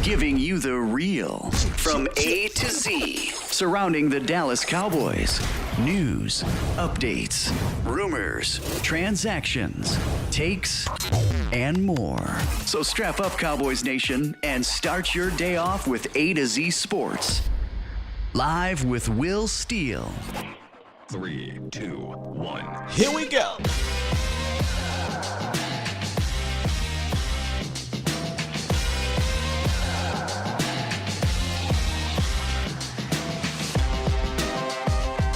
giving you the real from A to Z surrounding the Dallas Cowboys. News, updates, rumors, transactions, takes, and more. So strap up, Cowboys Nation, and start your day off with A to Z Sports. Live with Will Steele. 3, 2, 1. Here we go.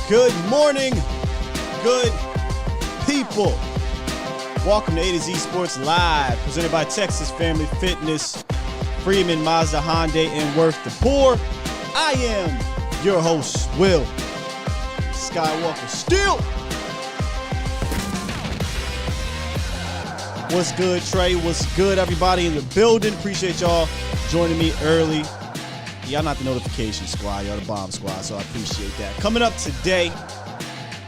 Good morning, good people. Welcome to A to Z Sports Live, presented by Texas Family Fitness, Freeman, Mazda, Hyundai, and Worth the Poor. I am your host, Will Skywalker Steele. What's good, Trey? What's good, everybody in the building? Appreciate y'all joining me early. Y'all not the notification squad, y'all the bomb squad, so I appreciate that. Coming up today,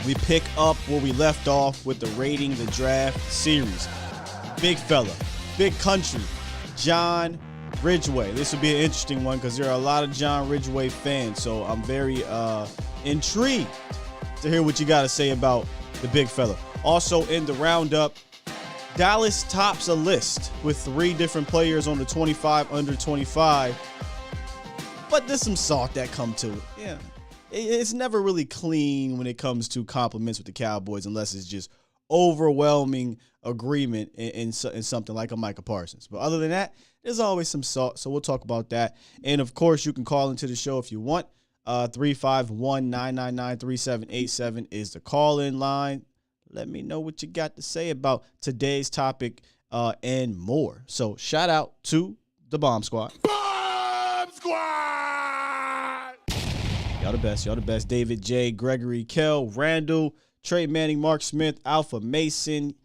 we pick up where we left off with the Rating the Draft series. Big fella, big country, John Ridgeway. This will be an interesting one because there are a lot of John Ridgeway fans, so I'm very intrigued to hear what you got to say about the big fella. Also in the roundup, Dallas tops a list with 3 different players on the 25 under 25. But there's some salt that come to it. Yeah, it's never really clean when it comes to compliments with the Cowboys unless it's just overwhelming agreement in something like a Micah Parsons. But other than that, there's always some salt, so we'll talk about that. And, of course, you can call into the show if you want. 351-999-3787 is the call-in line. Let me know what you got to say about today's topic and more. So shout out to the Bomb Squad. Bomb Squad! Y'all the best. Y'all the best. David J, Gregory, Kel, Randall, Trey Manning, Mark Smith, Alpha Mason,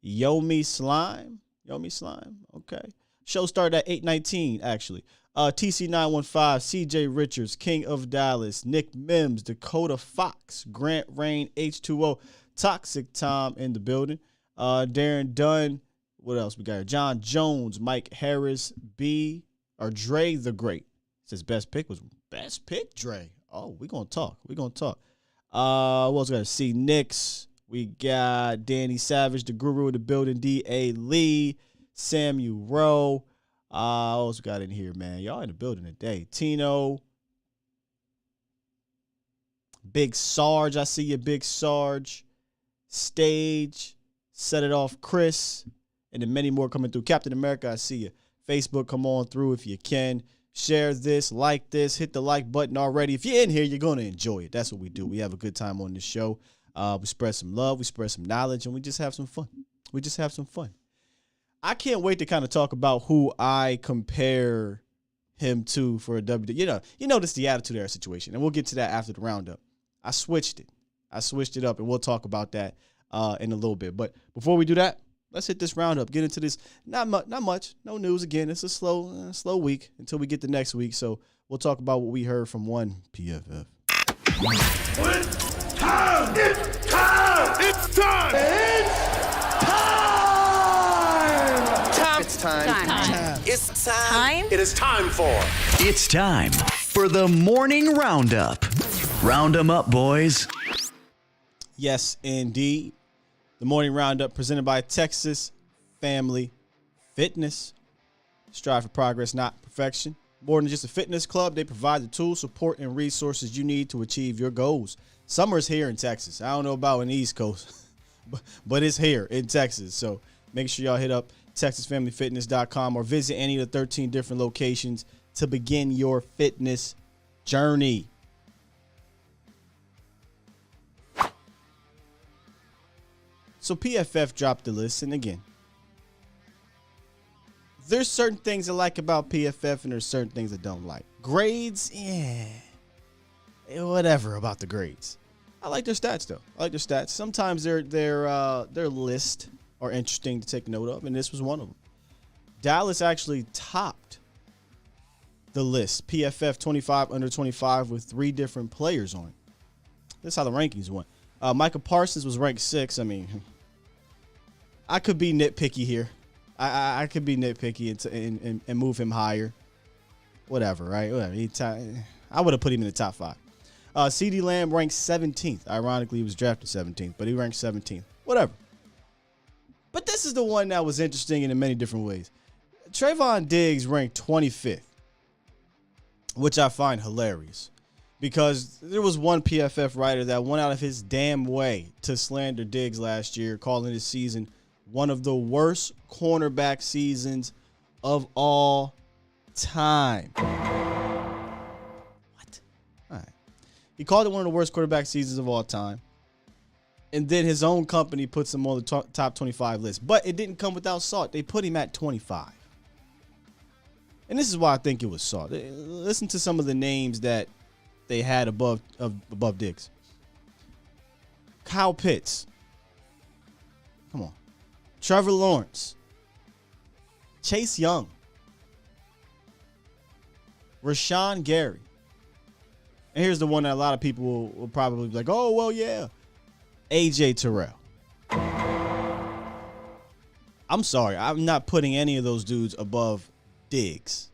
Yomi Slime. Okay. Show started at 8:19, actually. TC915, CJ Richards, King of Dallas, Nick Mims, Dakota Fox, Grant Rain, H2O, Toxic Tom in the building. Darren Dunn. What else we got here? John Jones, Mike Harris, Dre the Great. Says best pick was best pick, Dre. Oh, we're going to talk. What else we got to see? Knicks. We got Danny Savage, the guru of the building, D.A. Lee, Samuel Rowe. What else we got in here, man? Y'all in the building today. Tino. Big Sarge. I see you, Big Sarge. Stage. Set it off, Chris. And then many more coming through. Captain America, I see you. Facebook, come on through if you can. Share this, like this, hit the like button already. If you're in here, you're going to enjoy it. That's what we do. We have a good time on this show. We spread some love, we spread some knowledge, and we just have some fun. I can't wait to kind of talk about who I compare him to for a W. You notice the Attitude Era situation, and we'll get to that after the roundup. I switched it up, and we'll talk about that in a little bit. But before we do that, let's hit this roundup. Get into this. Not much. No news again. It's a slow week until we get to next week. So we'll talk about what we heard from one PFF. It's time! It's time! It's time! It's time! It's time! It is time for... It's time for the morning roundup. Round 'em up, boys. Yes, indeed. The morning roundup presented by Texas Family Fitness. Strive for progress, not perfection. More than just a fitness club, they provide the tools, support, and resources you need to achieve your goals. Summer's here in Texas. I don't know about in the East Coast, but it's here in Texas. So make sure y'all hit up TexasFamilyFitness.com or visit any of the 13 different locations to begin your fitness journey. So PFF dropped the list, and again, there's certain things I like about PFF, and there's certain things I don't like. Grades, whatever about the grades. I like their stats though. Sometimes their list are interesting to take note of, and this was one of them. Dallas actually topped the list. PFF 25 under 25 with 3 different players on it. That's how the rankings went. Micah Parsons was ranked 6. I mean, I could be nitpicky here. I could be nitpicky and move him higher. whatever, right? I would have put him in the top 5. CeeDee Lamb ranked 17th. Ironically, he was drafted 17th, but he ranked 17th. Whatever. But this is the one that was interesting in many different ways. Trayvon Diggs ranked 25th, which I find hilarious because there was one PFF writer that went out of his damn way to slander Diggs last year, calling his season one of the worst cornerback seasons of all time. What? All right. He called it one of the worst quarterback seasons of all time. And then his own company puts him on the top 25 list. But it didn't come without salt. They put him at 25. And this is why I think it was salt. Listen to some of the names that they had above Diggs. Kyle Pitts. Come on. Trevor Lawrence. Chase Young. Rashawn Gary. And here's the one that a lot of people will probably be like, oh, well, yeah. AJ Terrell. I'm sorry. I'm not putting any of those dudes above Diggs.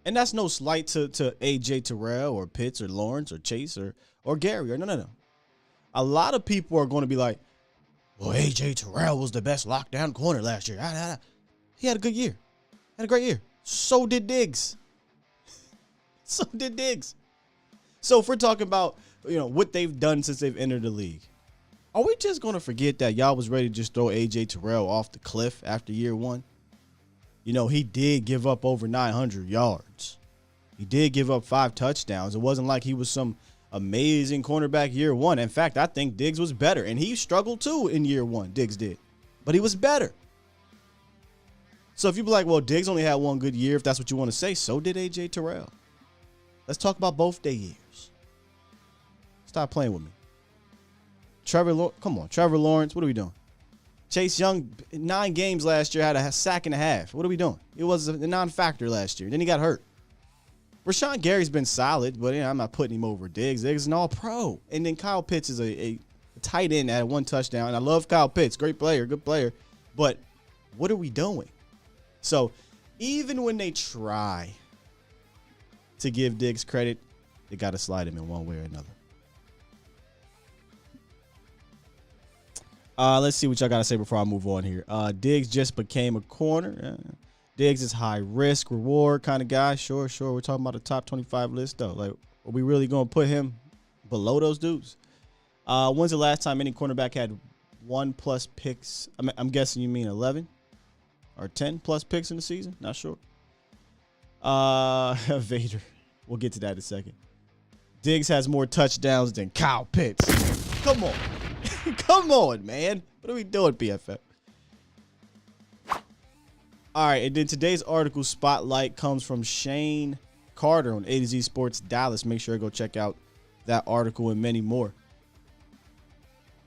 And that's no slight to AJ Terrell or Pitts or Lawrence or Chase or Gary. Or no. A lot of people are going to be like, well, AJ Terrell was the best lockdown corner last year. He had a good year. Had a great year. So did Diggs. So did Diggs. So if we're talking about, what they've done since they've entered the league, are we just going to forget that y'all was ready to just throw AJ Terrell off the cliff after year one? He did give up over 900 yards. He did give up 5 touchdowns. It wasn't like he was some amazing cornerback year one. In fact, I think Diggs was better. And he struggled too in year one. Diggs did. But he was better. So if you be like, well, Diggs only had one good year, if that's what you want to say, so did AJ Terrell. Let's talk about both their years. Stop playing with me. Trevor Lawrence, what are we doing? Chase Young, 9 games last year, had a sack and a half. What are we doing? It was a non-factor last year. Then he got hurt. Rashawn Gary's been solid, but I'm not putting him over Diggs. Diggs is an all-pro. And then Kyle Pitts is a tight end that had 1 touchdown. And I love Kyle Pitts. Great player, good player. But what are we doing? So even when they try to give Diggs credit, they got to slide him in one way or another. Let's see what y'all got to say before I move on here. Diggs just became a corner. Diggs is high risk, reward kind of guy. Sure. We're talking about a top 25 list, though. Like, are we really going to put him below those dudes? When's the last time any cornerback had 1+ picks? I'm guessing you mean 11 or 10+ picks in the season. Not sure. Vader. We'll get to that in a second. Diggs has more touchdowns than Kyle Pitts. Come on. Come on, man. What are we doing, PFF? All right, and then today's article spotlight comes from Shane Carter on A to Z Sports Dallas. Make sure to go check out that article and many more.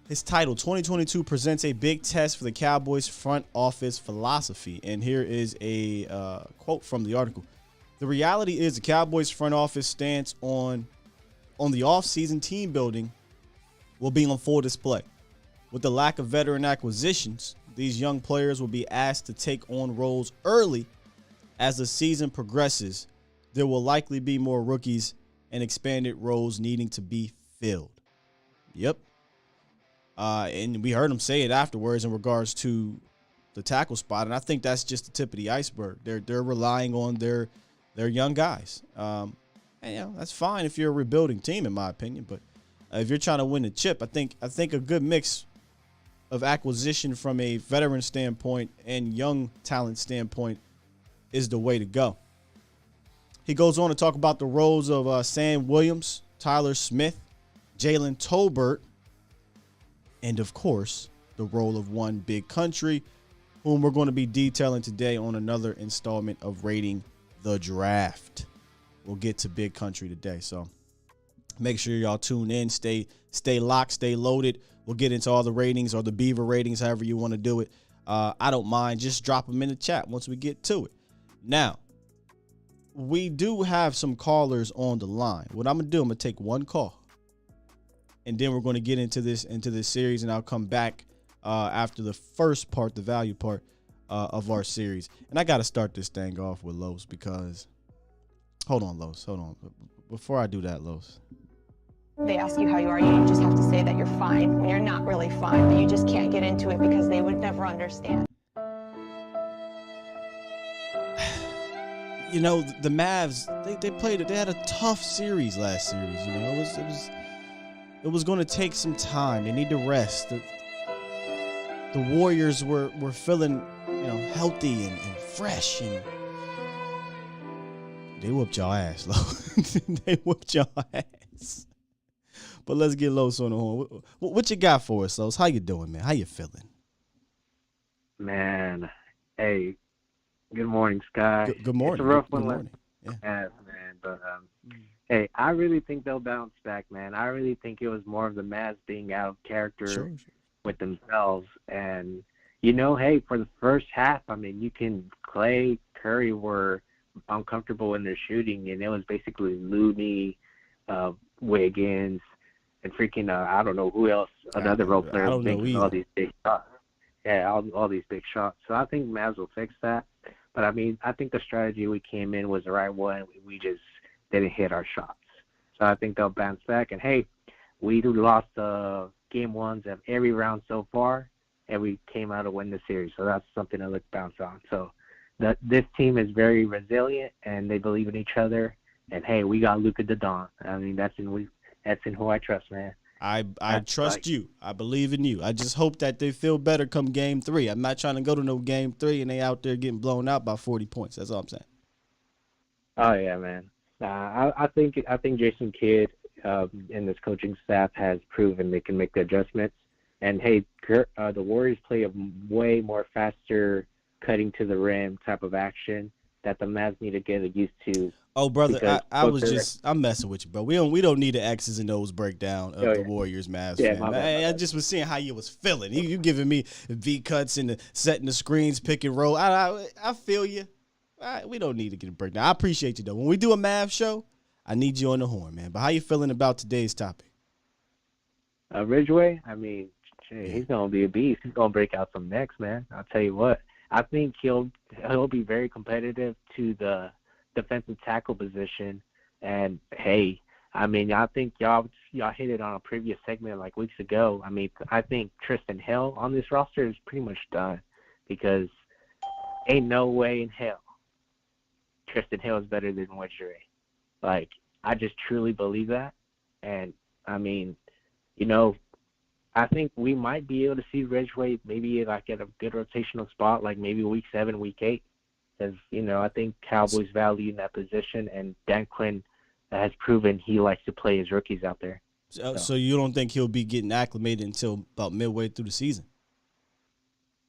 His title, 2022 presents a big test for the Cowboys front office philosophy. And here is a quote from the article. The reality is the Cowboys front office stance on the offseason team building will be on full display. With the lack of veteran acquisitions, these young players will be asked to take on roles early. As the season progresses, there will likely be more rookies and expanded roles needing to be filled. Yep. And we heard him say it afterwards in regards to the tackle spot, and I think that's just the tip of the iceberg. They're relying on their young guys. And that's fine if you're a rebuilding team, in my opinion, but if you're trying to win the chip, I think a good mix of acquisition from a veteran standpoint and young talent standpoint is the way to go. He goes on to talk about the roles of Sam Williams, Tyler Smith, Jalen Tolbert, and, of course, the role of one big country, whom we're going to be detailing today on another installment of Rating the Draft. We'll get to big country today, so make sure y'all tune in, stay locked, stay loaded. We'll get into all the ratings or the Beaver ratings, however you want to do it. I don't mind. Just drop them in the chat once we get to it. Now, we do have some callers on the line. What I'm going to do, I'm going to take one call. And then we're going to get into this series, and I'll come back after the first part, the value part of our series. And I got to start this thing off with Los because Hold on, Los. Hold on. Before I do that, Los. They ask you how you are, you just have to say that you're fine when you're not really fine, but you just can't get into it because they would never understand. You know, the Mavs, they played it. They had a tough series last series. You know, it was going to take some time. They need to rest. The Warriors were feeling, healthy and fresh, and they whooped y'all ass, Lo. They whooped y'all ass. But let's get Los on the horn. What you got for us, Los? How you doing, man? How you feeling? Man, hey, good morning, Sky. Good morning. It's a rough good one, morning. Yeah, man. But hey, I really think they'll bounce back, man. I really think it was more of the Mavs being out of character with themselves, and hey, for the first half, I mean, Clay, Curry were uncomfortable in their shooting, and it was basically Looney, Wiggins, and freaking I don't know who else, another role player making all these big shots. Yeah, all these big shots. So I think Mavs will fix that. But I mean, I think the strategy we came in was the right one. We just didn't hit our shots. So I think they'll bounce back. And hey, we lost game ones of every round so far, and we came out to win the series. So that's something to look bounce on. So this team is very resilient, and they believe in each other. And hey, we got Luka the Don. I mean, that's in who I trust, man. I trust you. I believe in you. I just hope that they feel better come game 3. I'm not trying to go to no game 3 and they out there getting blown out by 40 points. That's all I'm saying. Oh yeah, man. I think Jason Kidd and this coaching staff has proven they can make the adjustments. And hey, the Warriors play a way more faster, cutting to the rim type of action that the Mavs need to get used to. Oh, brother, I'm messing with you, bro. We don't need the X's and O's breakdown of the Warriors Mavs. Yeah, I just was seeing how you was feeling. You giving me V cuts and setting the screens, pick and roll. I feel you. We don't need to get a breakdown. I appreciate you though. When we do a Mavs show, I need you on the horn, man. But how you feeling about today's topic? Ridgeway, I mean, he's gonna be a beast. He's gonna break out some necks, man. I'll tell you what. I think he'll be very competitive to the defensive tackle position. And hey, I mean, I think y'all hit it on a previous segment like weeks ago. I mean, I think Tristan Hill on this roster is pretty much done, because ain't no way in hell Tristan Hill is better than Ridgeway. Like, I just truly believe that. And I mean, I think we might be able to see Ridgeway maybe like at a good rotational spot, like maybe week 7, week 8. Because, I think Cowboys value in that position, and Dan Quinn has proven he likes to play his rookies out there. So you don't think he'll be getting acclimated until about midway through the season?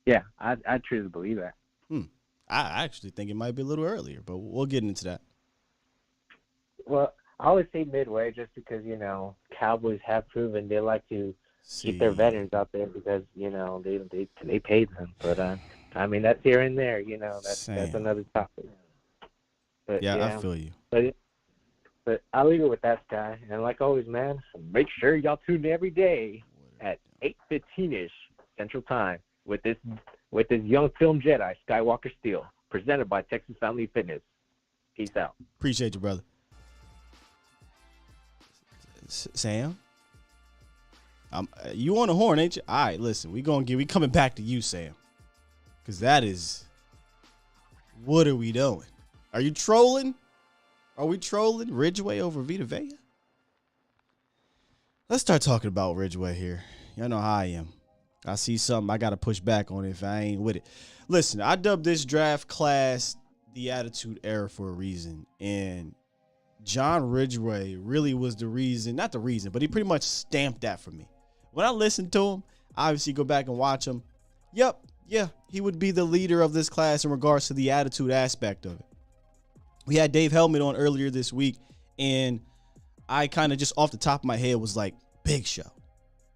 Yeah, I truly believe that. I actually think it might be a little earlier, but we'll get into that. Well, I always say midway just because, Cowboys have proven they like to keep their veterans out there because, they paid them. But, I mean, that's here and there, that's another topic. But, yeah, I feel you. But I'll leave it with that, Sky. And like always, man, make sure y'all tune in every day at 8:15-ish Central Time with this young film Jedi, Skywalker Steel, presented by Texas Family Fitness. Peace out. Appreciate you, brother. Sam? You on the horn, ain't you? All right, listen, we coming back to you, Sam. Because that is, what are we doing? Are you trolling? Are we trolling Ridgeway over Vita Vea? Let's start talking about Ridgeway here. Y'all know how I am. I see something, I got to push back on it if I ain't with it. Listen, I dubbed this draft class the Attitude Era for a reason. And John Ridgeway really was the reason, not the reason, but he pretty much stamped that for me. When I listened to him, obviously go back and watch him. Yep. Yeah, he would be the leader of this class in regards to the attitude aspect of it. We had Dave Hellman on earlier this week, and I kind of just off the top of my head was like, Big Show.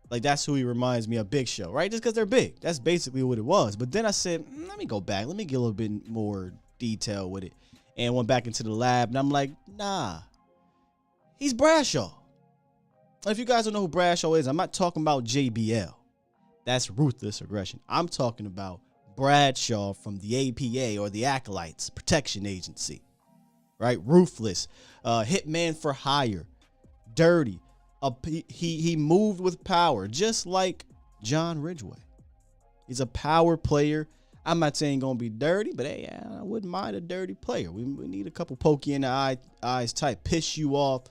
Like, that's who he reminds me of, Big Show, right? Just because they're big. That's basically what it was. But then I said, let me go back. Let me get a little bit more detail with it. And went back into the lab, and I'm like, nah, he's Bradshaw. If you guys don't know who Bradshaw is, I'm not talking about JBL. That's ruthless aggression. I'm talking about Bradshaw from the APA or the Acolytes Protection Agency, right? Ruthless, hitman for hire, dirty. He moved with power, just like John Ridgeway. He's a power player. I'm not saying gonna be dirty, but hey, I wouldn't mind a dirty player. We need a couple pokey in the eyes type, piss you off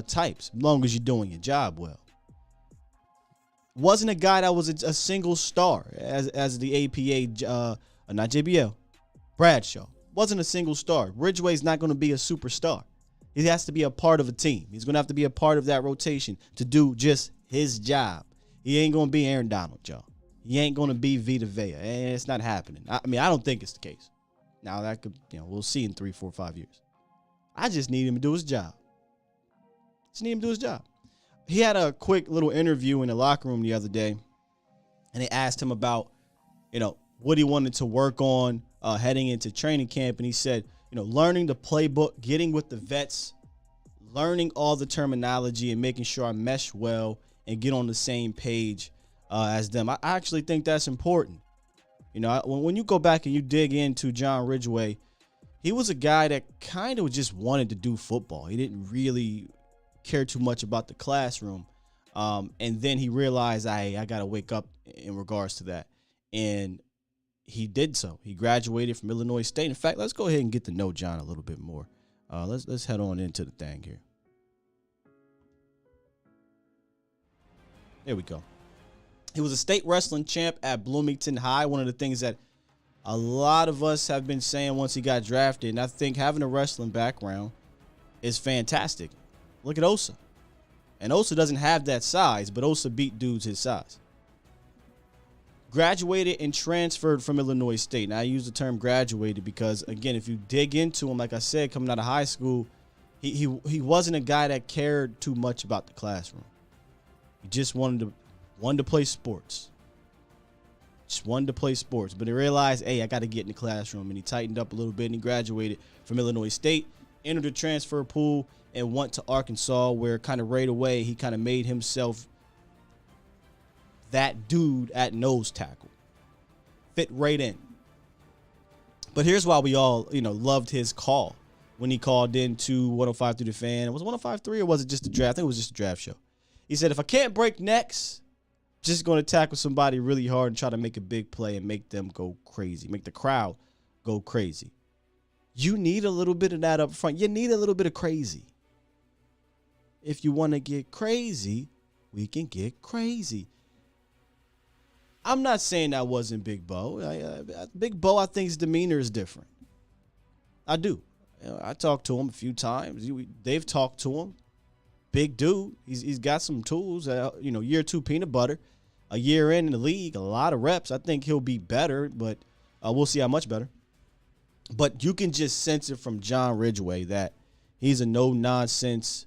types, as long as you're doing your job well. Wasn't a guy that was a single star, as the APA, not JBL, Bradshaw. Wasn't a single star. Ridgeway's not going to be a superstar. He has to be a part of a team. He's going to have to be a part of that rotation to do just his job. He ain't going to be Aaron Donald, y'all. He ain't going to be Vita Vea. It's not happening. I mean, I don't think it's the case. Now, that could, we'll see in 3, 4, 5 years. I just need him to do his job. He had a quick little interview in the locker room the other day, and they asked him about, what he wanted to work on heading into training camp. And he said, learning the playbook, getting with the vets, learning all the terminology and making sure I mesh well and get on the same page as them. I actually think that's important. When you go back and you dig into John Ridgeway, he was a guy that kind of just wanted to do football. He didn't really care too much about the classroom. And then he realized, I got to wake up in regards to that. And he did so. He graduated from Illinois State. In fact, let's go ahead and get to know John a little bit more. Let's head on into the thing here. There we go. He was a state wrestling champ at Bloomington High. One of the things that a lot of us have been saying once he got drafted, and I think having a wrestling background is fantastic. Look at Osa. And Osa doesn't have that size, but Osa beat dudes his size. Graduated and transferred from Illinois State. Now, I use the term graduated because, again, if you dig into him, like I said, coming out of high school, he wasn't a guy that cared too much about the classroom. He just wanted to play sports. Just wanted to play sports. But he realized, hey, I got to get in the classroom. And he tightened up a little bit and he graduated from Illinois State, entered the transfer pool, and went to Arkansas, where kind of right away he kind of made himself that dude at nose tackle. Fit right in. But here's why we all, loved his call when he called into 105 through the Fan. Was it 105.3 or was it just a draft? I think it was just a draft show. He said, if I can't break necks, just going to tackle somebody really hard and try to make a big play and make them go crazy, make the crowd go crazy. You need a little bit of that up front. You need a little bit of crazy. If you want to get crazy, we can get crazy. I'm not saying that wasn't Big Bo. Big Bo, I think his demeanor is different. I do. I talked to him a few times. They've talked to him. Big dude. He's got some tools. Year 2 peanut butter. A year in the league, a lot of reps. I think he'll be better, but we'll see how much better. But you can just sense it from John Ridgeway that he's a no-nonsense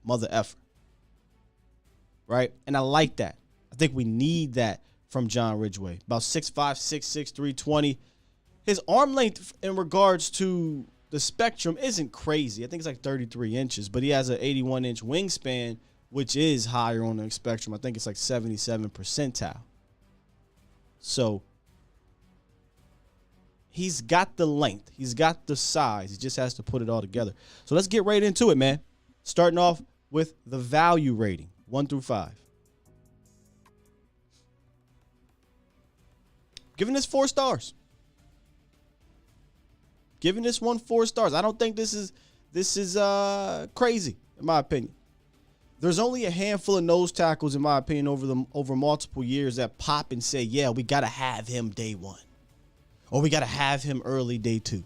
mother effer. Right? And I like that. I think we need that from John Ridgeway. About 6'5", 6'6", 320. His arm length in regards to the spectrum isn't crazy. I think it's like 33 inches, but he has an 81-inch wingspan, which is higher on the spectrum. I think it's like 77 percentile. So he's got the length. He's got the size. He just has to put it all together. So let's get right into it, man. Starting off with the value rating, 1 through 5. Giving this 4 stars. Giving this one 4 stars. I don't think this is crazy, in my opinion. There's only a handful of nose tackles, in my opinion, over multiple years that pop and say, yeah, we got to have him day 1. Or we got to have him early day 2.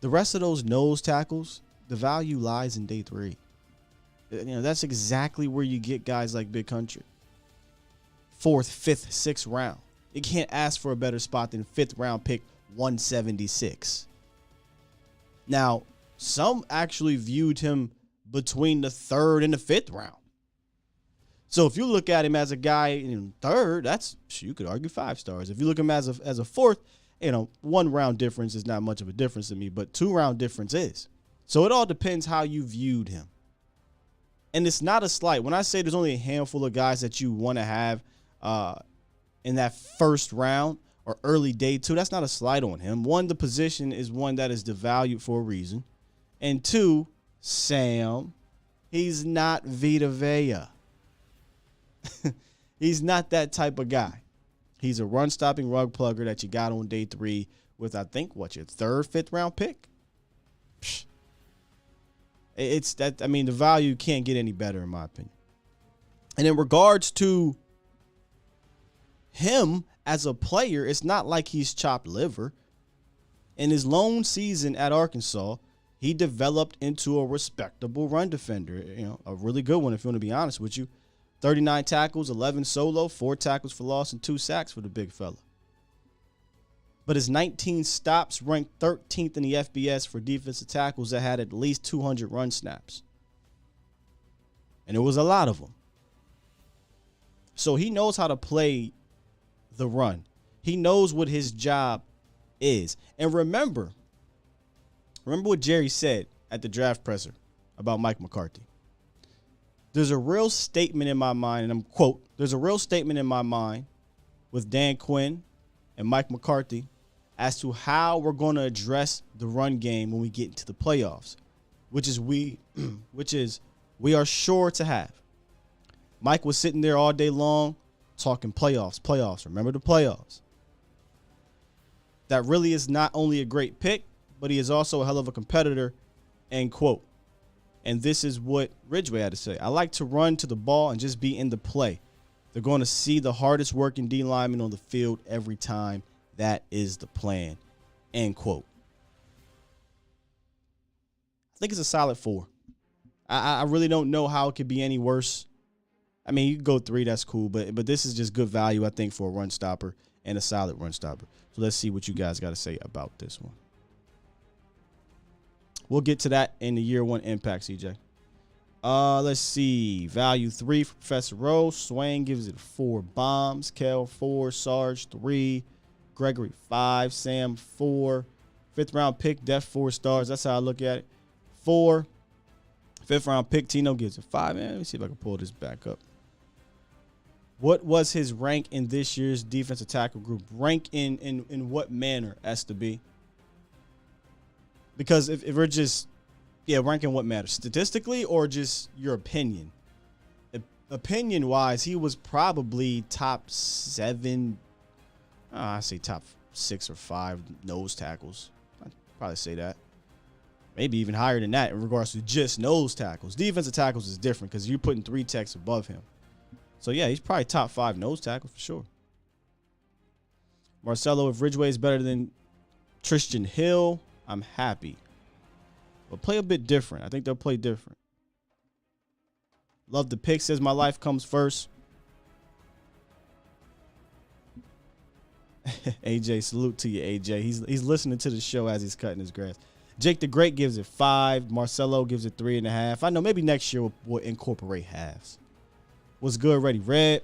The rest of those nose tackles, the value lies in day 3. That's exactly where you get guys like Big Country. 4th, 5th, 6th round. You can't ask for a better spot than 5th round pick 176. Now, some actually viewed him between the 3rd and the 5th round. So if you look at him as a guy in 3rd, you could argue 5 stars. If you look at him as a 4th, 1 round difference is not much of a difference to me, but 2 round difference is. So it all depends how you viewed him. And it's not a slight. When I say there's only a handful of guys that you want to have in that 1st round or early day 2, that's not a slight on him. One, the position is one that is devalued for a reason. And 2, Sam, he's not Vita Vea. He's not that type of guy. He's a run-stopping rug plugger that you got on day 3 with, I think, your 3rd, 5th round pick? Psh. It's that. I mean, the value can't get any better, in my opinion. And in regards to him as a player, it's not like he's chopped liver. In his lone season at Arkansas, he developed into a respectable run defender. A really good one, if you want to be honest with you. 39 tackles, 11 solo, 4 tackles for loss, and 2 sacks for the big fella. But his 19 stops ranked 13th in the FBS for defensive tackles that had at least 200 run snaps. And it was a lot of them. So he knows how to play the run. He knows what his job is. And remember what Jerry said at the draft presser about Mike McCarthy. There's a real statement in my mind, and I'm quote, there's a real statement in my mind with Dan Quinn and Mike McCarthy as to how we're going to address the run game when we get into the playoffs, which is we are sure to have. Mike was sitting there all day long talking playoffs. Remember the playoffs. That really is not only a great pick, but he is also a hell of a competitor, end quote. And this is what Ridgeway had to say. I like to run to the ball and just be in the play. They're going to see the hardest working D lineman on the field every time. That is the plan, end quote. I think it's a solid 4. I really don't know how it could be any worse. I mean, you can go 3, that's cool, but this is just good value, I think, for a run stopper and a solid run stopper. So let's see what you guys got to say about this one. We'll get to that in the year 1 impact, CJ. Let's see. Value 3 for Professor Rose. Swain gives it 4 bombs. Kel 4. Sarge 3. Gregory 5. Sam 4. 5th round pick. Def 4 stars. That's how I look at it. 4. 5th round pick. Tino gives it 5. Man, let me see if I can pull this back up. What was his rank in this year's defensive tackle group? Rank in what manner, SB? Because if we're just, rank in what matters? Statistically or just your opinion? Opinion-wise, he was probably top 7, I say top 6 or 5 nose tackles. I'd probably say that. Maybe even higher than that in regards to just nose tackles. Defensive tackles is different because you're putting 3 techs above him. So, yeah, he's probably top 5 nose tackle for sure. Marcelo, if Ridgeway is better than Tristan Hill, I'm happy. But play a bit different. I think they'll play different. Love the pick, says my life comes first. AJ, salute to you, AJ. He's listening to the show as he's cutting his grass. Jake the Great gives it 5. Marcelo gives it 3.5. I know maybe next year we'll incorporate halves. What's good, Ready Red?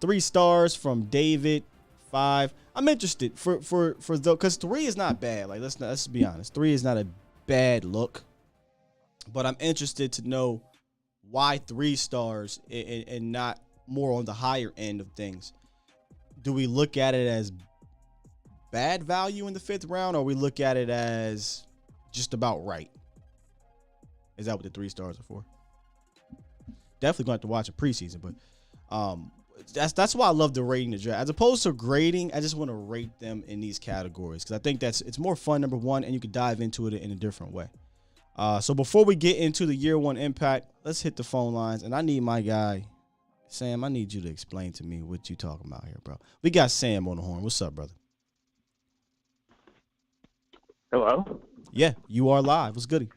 3 stars from David. 5. I'm interested for because 3 is not bad. Like let's be honest. 3 is not a bad look, but I'm interested to know why 3 stars and not more on the higher end of things. Do we look at it as bad value in the 5th round, or we look at it as just about right? Is that what the 3 stars are for? Definitely going to have to watch a preseason, but that's why I love the rating the draft. As opposed to grading, I just want to rate them in these categories because I think it's more fun, number one, and you can dive into it in a different way. So before we get into the year 1 impact, let's hit the phone lines, and I need my guy, Sam. I need you to explain to me what you talking about here, bro. We got Sam on the horn. What's up, brother? Hello? Yeah, you are live. What's goody?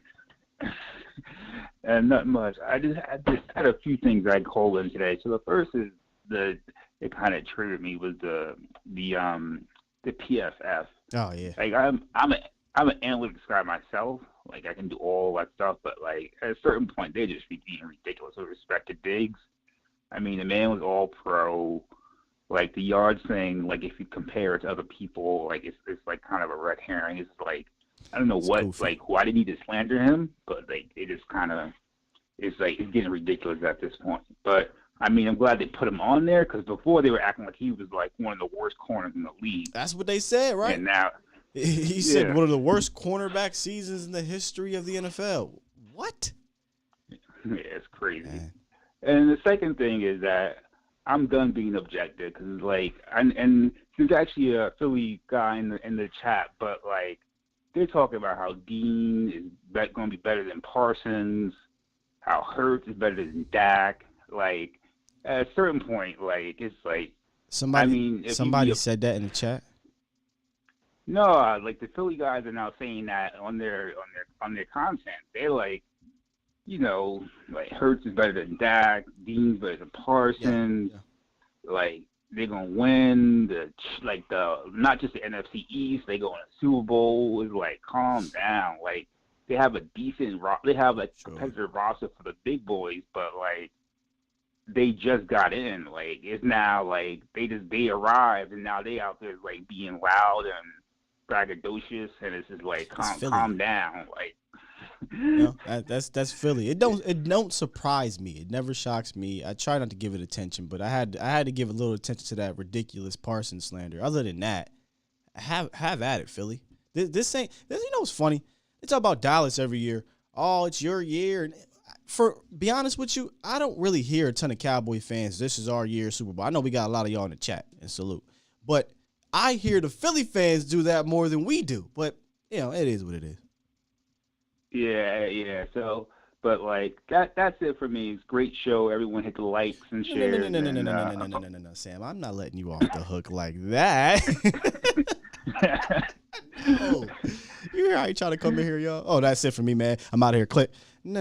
Not much. I just had a few things I'd call in today. So the first is it kind of triggered me was the PFF. Oh yeah. Like I'm an analytics guy myself. Like I can do all that stuff, but like at a certain point they just be being ridiculous with respect to Diggs. I mean, the man was all pro. Like the yards thing, like if you compare it to other people, like it's like kind of a red herring. It's like I don't know what, goofy. Like why they need to slander him, but like it just kind of it's getting ridiculous at this point. But I mean, I'm glad they put him on there because before they were acting like he was like one of the worst corners in the league. That's what they said, right? And now, He said one of the worst cornerback seasons in the history of the NFL. What? Yeah, it's crazy. Man. And the second thing is that I'm done being objective because, like, and there's actually a Philly guy in the chat, but like, they're talking about how Dean is going to be better than Parsons, how Hurts is better than Dak. Like, at a certain point, like, it's like, somebody said that in the chat. No, like the Philly guys are now saying that on their content. They're like, you know, like Hurts is better than Dak, Dean's better than Parsons. Yeah. Like they're gonna win the not just the NFC East. They go in a Super Bowl. It's like, calm down. Like they have a decent they have a competitive roster for the big boys, but like they just got in. Like it's now like they arrived and now they out there like being loud and braggadocious, and it's just like calm down. Like no, that's Philly. It don't surprise me. It never shocks me. I try not to give it attention, but I had to give a little attention to that ridiculous Parsons slander. Other than that, have at it, Philly. This ain't. You know what's funny? They talk about Dallas every year. Oh, it's your year. And be honest with you, I don't really hear a ton of Cowboy fans. This is our year, Super Bowl. I know we got a lot of y'all in the chat, and salute. But I hear the Philly fans do that more than we do. But you know, it is what it is. Yeah. So, but like that's it for me. It's a great show. Everyone hit the likes and shares. No, Sam. I'm not letting you off the hook like that. Oh, you hear how you trying to come in here, y'all? Oh, that's it for me, man. I'm out of here. Click. No.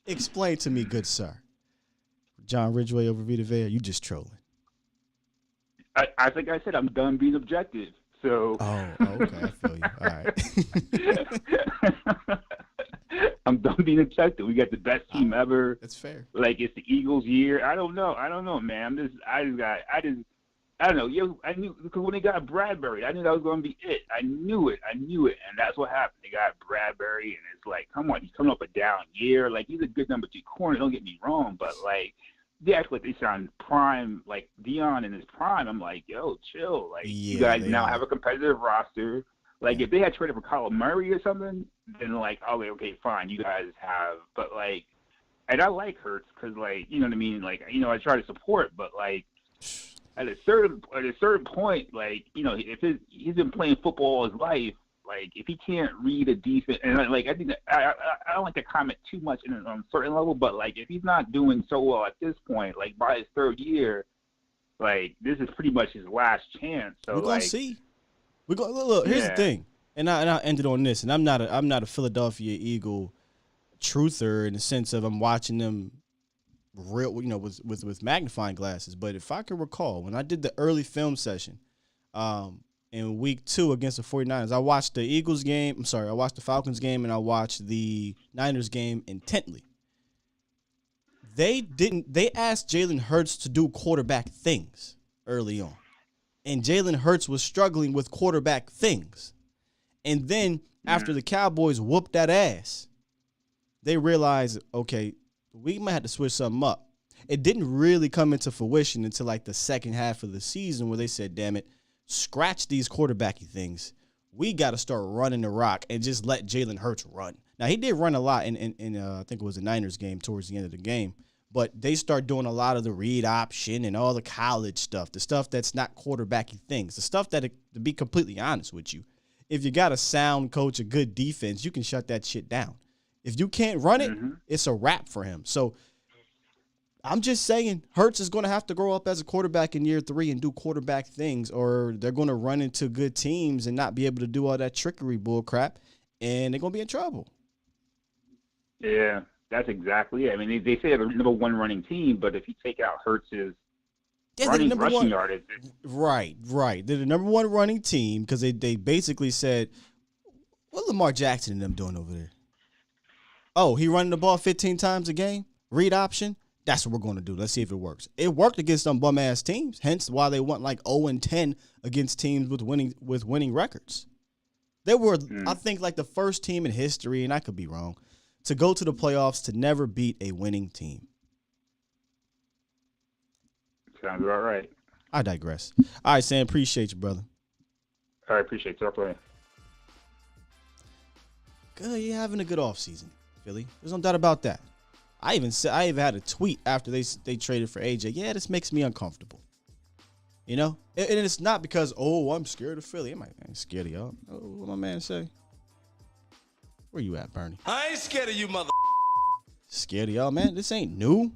Explain to me, good sir. John Ridgeway over Vita Vea. You just trolling. I think I said I'm done being objective. So. Oh, okay. I feel you. All right. I'm done being objective. We got the best team ever. That's fair. Like it's the Eagles' year. I don't know, man. I don't know. I knew because when they got Bradbury, I knew that was going to be it. I knew it, and that's what happened. They got Bradbury, and it's like, come on, he's coming up a down year. Like he's a good number 2 corner. Don't get me wrong, but like. They act like they sound prime, like Dion in his prime. I'm like, yo, chill. Like, you guys now have a competitive roster. Like, if they had traded for Kyler Murray or something, then, like, okay, fine, you guys have. But, like, and I like Hurts because, like, you know what I mean? Like, you know, I try to support, but, like, at a certain point, like, you know, if he's been playing football all his life, like, if he can't read a defense, and like, I think that I don't like to comment too much on a certain level, but like, if he's not doing so well at this point, like by his 3rd year, like this is pretty much his last chance. So we're gonna see. We're gonna look. Here's the thing, and I'll end it on this. And I'm not a Philadelphia Eagle truther in the sense of I'm watching them real, you know, with magnifying glasses. But if I can recall, when I did the early film session, in week 2 against the 49ers, I watched the Eagles game. I watched the Falcons game, and I watched the Niners game intently. They asked Jalen Hurts to do quarterback things early on. And Jalen Hurts was struggling with quarterback things. And then after the Cowboys whooped that ass, they realized, okay, we might have to switch something up. It didn't really come into fruition until like the second half of the season where they said, damn it, scratch these quarterbacky things. We got to start running the rock and just let Jalen Hurts run. Now, he did run a lot in I think it was the Niners game towards the end of the game, but they start doing a lot of the read option and all the college stuff, the stuff that's not quarterbacky things, the stuff that, to be completely honest with you, if you got a sound coach, a good defense, you can shut that shit down. If you can't run it, it's a wrap for him. So I'm just saying Hurts is going to have to grow up as a quarterback in year 3 and do quarterback things, or they're going to run into good teams and not be able to do all that trickery bull crap, and they're going to be in trouble. Yeah, that's exactly it. I mean, they say they're the number 1 running team, but if you take out Hurts's rushing yardage. Right. They're the number 1 running team because they basically said, what Lamar Jackson and them doing over there? Oh, he running the ball 15 times a game? Read option? That's what we're going to do. Let's see if it works. It worked against some bum-ass teams, hence why they went like 0-10 against teams with winning records. They were, I think, like the first team in history, and I could be wrong, to go to the playoffs to never beat a winning team. Sounds about right. I digress. All right, Sam, appreciate you, brother. I appreciate it. Talk later. Good, you're having a good offseason, Philly. There's no doubt about that. I even had a tweet after they traded for AJ. Yeah, this makes me uncomfortable. You know? And it's not because, I'm scared of Philly. I ain't scared of y'all. What my man say? Where you at, Bernie? I ain't scared of you, mother. Scared of y'all, man? This ain't new.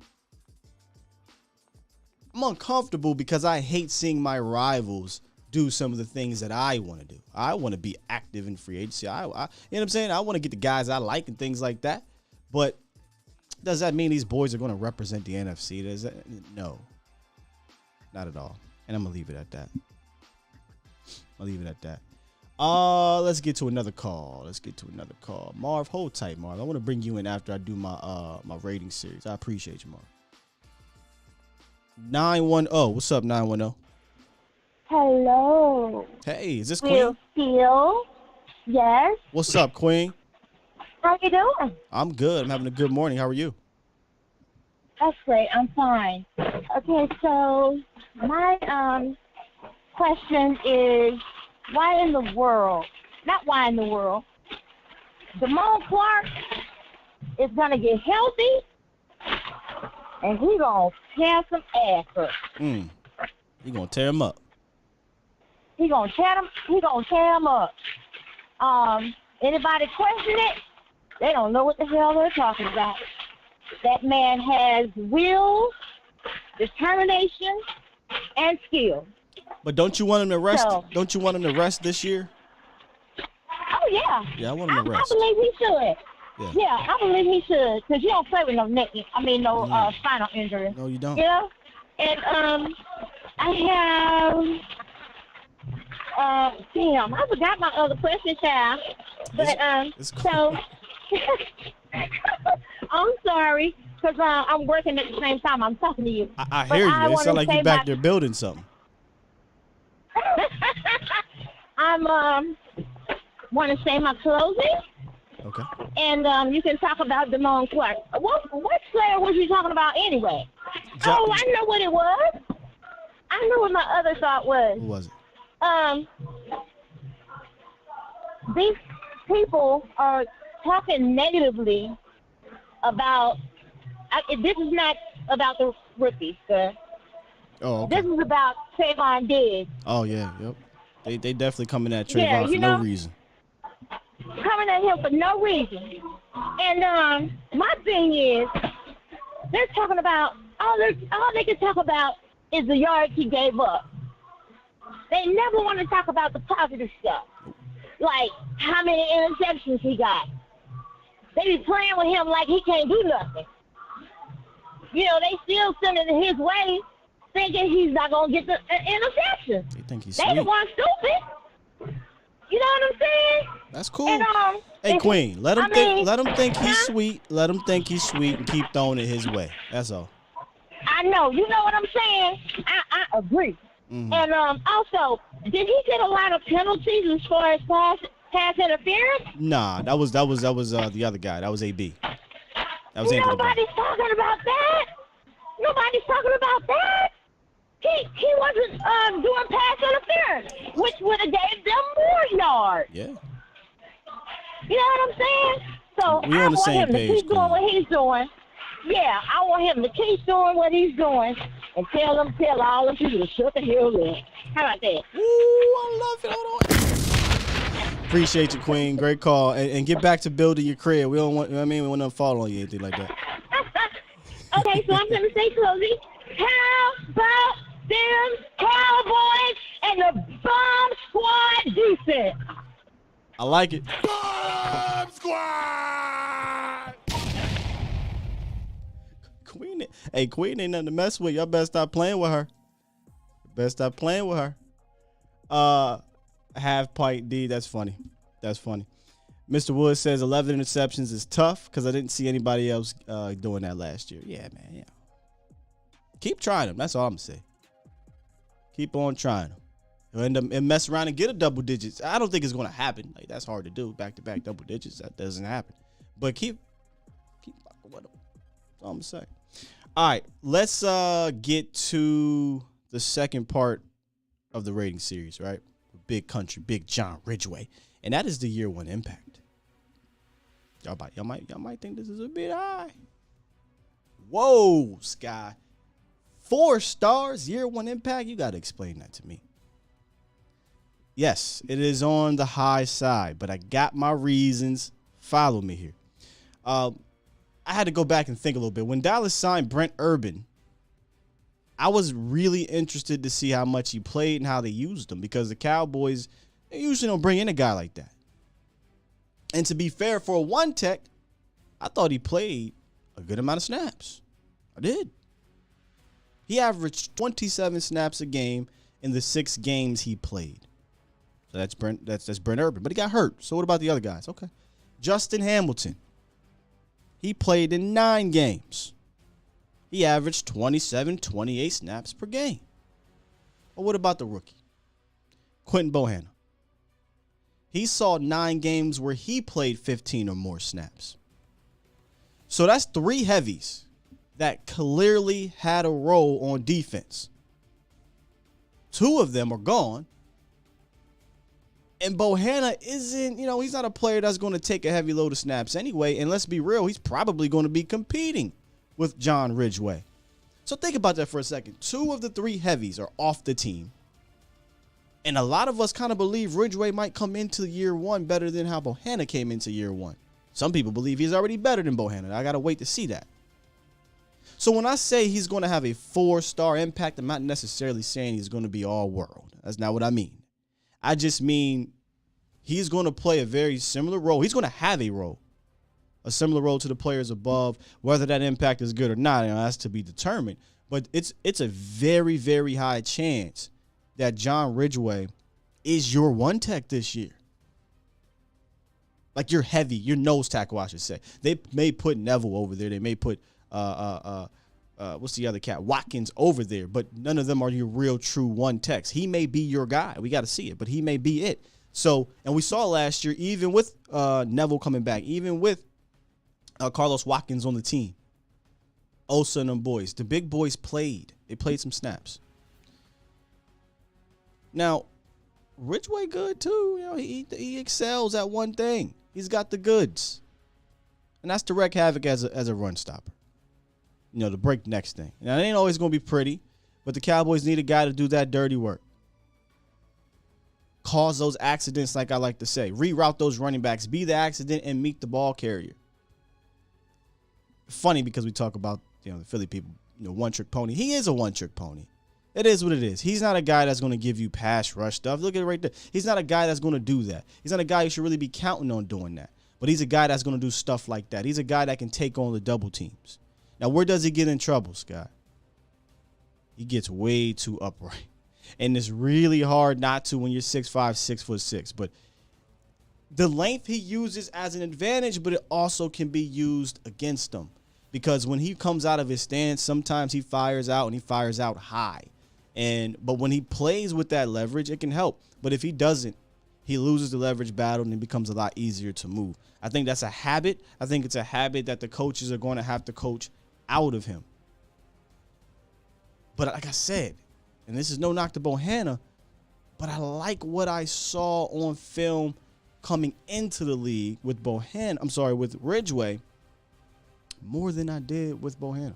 I'm uncomfortable because I hate seeing my rivals do some of the things that I want to do. I want to be active in free agency. You know what I'm saying? I want to get the guys I like and things like that. But does that mean these boys are going to represent the NFC? No. Not at all. And I'm going to leave it at that. Let's get to another call. Marv, hold tight, Marv. I want to bring you in after I do my rating series. I appreciate you, Marv. 910. What's up, 910? Hello. Hey, is this Queen? Phil? Yes. What's up, Queen? How you doing? I'm good. I'm having a good morning. How are you? That's great. I'm fine. Okay, so my question is, why in the world, Damone Clark is going to get healthy and he's going to tear some ass up. He going to tear him up. He gonna tear him up. Anybody question it? They don't know what the hell they're talking about. That man has will, determination, and skill. But don't you want him to rest? Don't you want him to rest this year? Oh yeah. Yeah, I want him to rest. I believe he should. Yeah, I believe he should, because you don't play with no spinal injury. No, you don't. You know? And I have. Damn, I forgot my other question, child. But it's cool. So I'm sorry, because I'm working at the same time I'm talking to you. I hear you. It sounds like you're back there building something. I'm want to say my closing. Okay. And you can talk about Damone Clark. What player was you talking about anyway? I know what it was. I know what my other thought was. Who was it? These people are talking negatively about. This is not about the rookies, sir. Oh, okay. This is about Trayvon Diggs. Oh yeah, yep. They definitely coming at Trayvon for no reason. Coming at him for no reason. And my thing is, they're talking about all they can talk about is the yards he gave up. They never want to talk about the positive stuff, like how many interceptions he got. They be playing with him like he can't do nothing. You know, they still sending it his way, thinking he's not gonna get the interception. They think he's They sweet. the one stupid. You know what I'm saying? That's cool. And, hey, Queen, let him think he's sweet. Let him think he's sweet and keep throwing it his way. That's all. I know. You know what I'm saying? I agree. Mm-hmm. And also, did he get a lot of penalties as far as pass interference? Nah, that was the other guy. That was AB. That was Nobody's talking about that. Nobody's talking about that. He wasn't doing pass interference, which would have gave them more yards. Yeah. You know what I'm saying? So I want him to keep doing what he's doing. Yeah, I want him to keep doing what he's doing and tell all the people to shut the hell up. How about that? Ooh, I love it. Hold on. Appreciate you, Queen. Great call. And get back to building your crib. We don't want, you know what I mean? We want to fall on you, anything like that. Okay, so I'm going to say closing. How about them Cowboys and the Bomb Squad defense? I like it. Bomb Squad! Queen ain't nothing to mess with. Y'all better stop playing with her. Half pint D. That's funny. Mr. Woods says 11 interceptions is tough because I didn't see anybody else doing that last year. Yeah, man. Yeah. Keep trying them. That's all I'm going to say. Keep on trying them. You'll end up and mess around and get a double digits. I don't think it's going to happen. Like, that's hard to do. Back-to-back double digits. That doesn't happen. But keep fucking with them. That's all I'm going to say. All right. Let's get to the second part of the rating series, right? Big Country, Big John Ridgeway. And that is the year one impact. Y'all might think this is a bit high. Whoa, Sky. 4 stars, year one impact? You got to explain that to me. Yes, it is on the high side, but I got my reasons. Follow me here. I had to go back and think a little bit. When Dallas signed Brent Urban, I was really interested to see how much he played and how they used him, because the Cowboys, they usually don't bring in a guy like that. And to be fair, for a one tech, I thought he played a good amount of snaps. I did. He averaged 27 snaps a game in the 6 games he played. So that's Brent Urban, but he got hurt. So what about the other guys? Okay. Justin Hamilton. He played in 9 games. He averaged 27, 28 snaps per game. But what about the rookie? Quentin Bohanna. He saw 9 games where he played 15 or more snaps. So that's 3 heavies that clearly had a role on defense. 2 of them are gone. And Bohanna isn't, he's not a player that's going to take a heavy load of snaps anyway. And let's be real, he's probably going to be competing with John Ridgeway. So think about that for a second. 2 of the 3 heavies are off the team. And a lot of us kind of believe Ridgeway might come into year one better than how Bohanna came into year one. Some people believe he's already better than Bohanna. I got to wait to see that. So when I say he's going to have a 4-star impact, I'm not necessarily saying he's going to be all world. That's not what I mean. I just mean he's going to play a very similar role. He's going to have a similar role to the players above. Whether that impact is good or not, that's to be determined. But it's a very, very high chance that John Ridgeway is your one tech this year. Like your heavy, your nose tackle, I should say. They may put Neville over there. They may put what's the other cat? Watkins over there, but none of them are your real true one techs. He may be your guy. We got to see it, but he may be it. So, and we saw last year, even with Neville coming back, even with Carlos Watkins on the team, Osa and them boys, the big boys played. They played some snaps. Now, Ridgeway good too. He excels at one thing. He's got the goods, and that's to wreak havoc as a run stopper. The break next thing. Now, it ain't always going to be pretty, but the Cowboys need a guy to do that dirty work. Cause those accidents, like I like to say. Reroute those running backs. Be the accident and meet the ball carrier. Funny because we talk about, the Philly people, one-trick pony. He is a one-trick pony. It is what it is. He's not a guy that's going to give you pass rush stuff. Look at it right there. He's not a guy that's going to do that. He's not a guy you should really be counting on doing that. But he's a guy that's going to do stuff like that. He's a guy that can take on the double teams. Now, where does he get in trouble, Scott? He gets way too upright. And it's really hard not to when you're 6'5", 6'6". But the length he uses as an advantage, but it also can be used against him. Because when he comes out of his stance, sometimes he fires out and he fires out high. But when he plays with that leverage, it can help. But if he doesn't, he loses the leverage battle and it becomes a lot easier to move. I think that's a habit. I think it's a habit that the coaches are going to have to coach out of him. But like I said, and this is no knock to Bohanna, but I like what I saw on film coming into the league with with Ridgeway more than I did with Bohanna.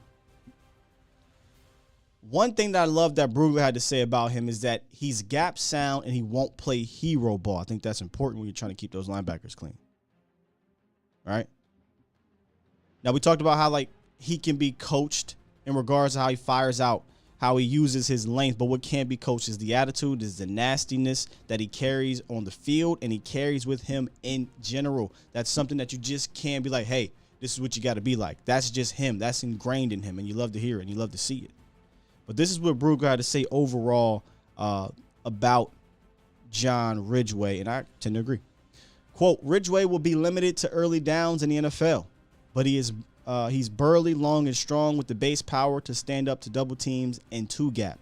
One thing that I love that Brugler had to say about him is that he's gap sound and he won't play hero ball. I think that's important when you're trying to keep those linebackers clean. All right. Now, we talked about how, he can be coached in regards to how he fires out, how he uses his length. But what can't be coached is the attitude, is the nastiness that he carries on the field and he carries with him in general. That's something that you just can't be like, hey, this is what you got to be like. That's just him. That's ingrained in him, and you love to hear it and you love to see it. But this is what Brugler had to say overall about John Ridgeway, and I tend to agree. Quote, Ridgeway will be limited to early downs in the NFL, but he's burly, long, and strong with the base power to stand up to double teams and two gap.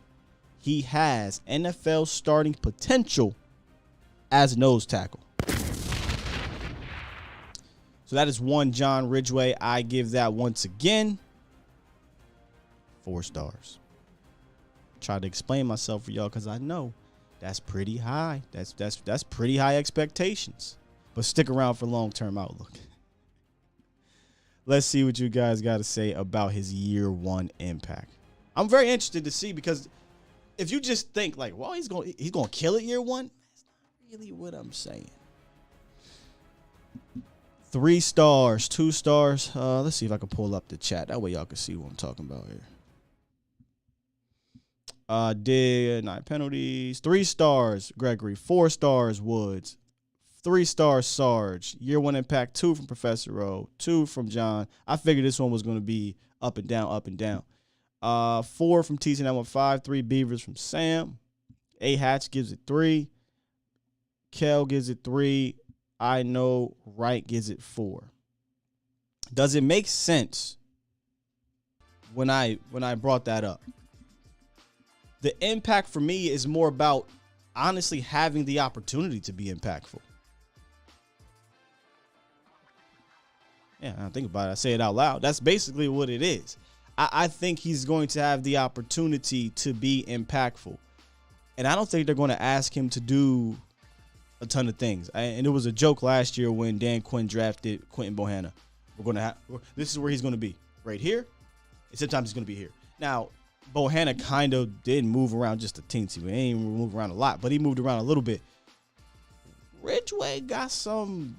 He has NFL starting potential as nose tackle. So that is one John Ridgeway. I give that once again 4 stars. try to explain myself for y'all because I know that's pretty high. That's pretty high expectations. But stick around for long-term outlook. Let's see what you guys got to say about his year one impact. I'm very interested to see because if you just think like, well, he's going to kill it year one, that's not really what I'm saying. 3 stars, 2 stars. Let's see if I can pull up the chat. That way y'all can see what I'm talking about here. Did 9 penalties. 3 stars, Gregory. 4 stars, Woods. 3 stars, Sarge. Year one impact, 2 from Professor O. 2 from John. I figured this one was going to be up and down, up and down. 4 from TC915. 3 Beavers from Sam. A Hatch gives it 3. Kel gives it 3. I know Wright gives it 4. Does it make sense when I brought that up? The impact for me is more about honestly having the opportunity to be impactful. Yeah, I don't think about it. I say it out loud. That's basically what it is. I think he's going to have the opportunity to be impactful. And I don't think they're going to ask him to do a ton of things. And it was a joke last year when Dan Quinn drafted Quentin Bohanna. This is where he's going to be. Right here. And sometimes he's going to be here. Now, Bohanna kind of did move around just a teensy. He ain't move around a lot, but he moved around a little bit. Ridgeway got some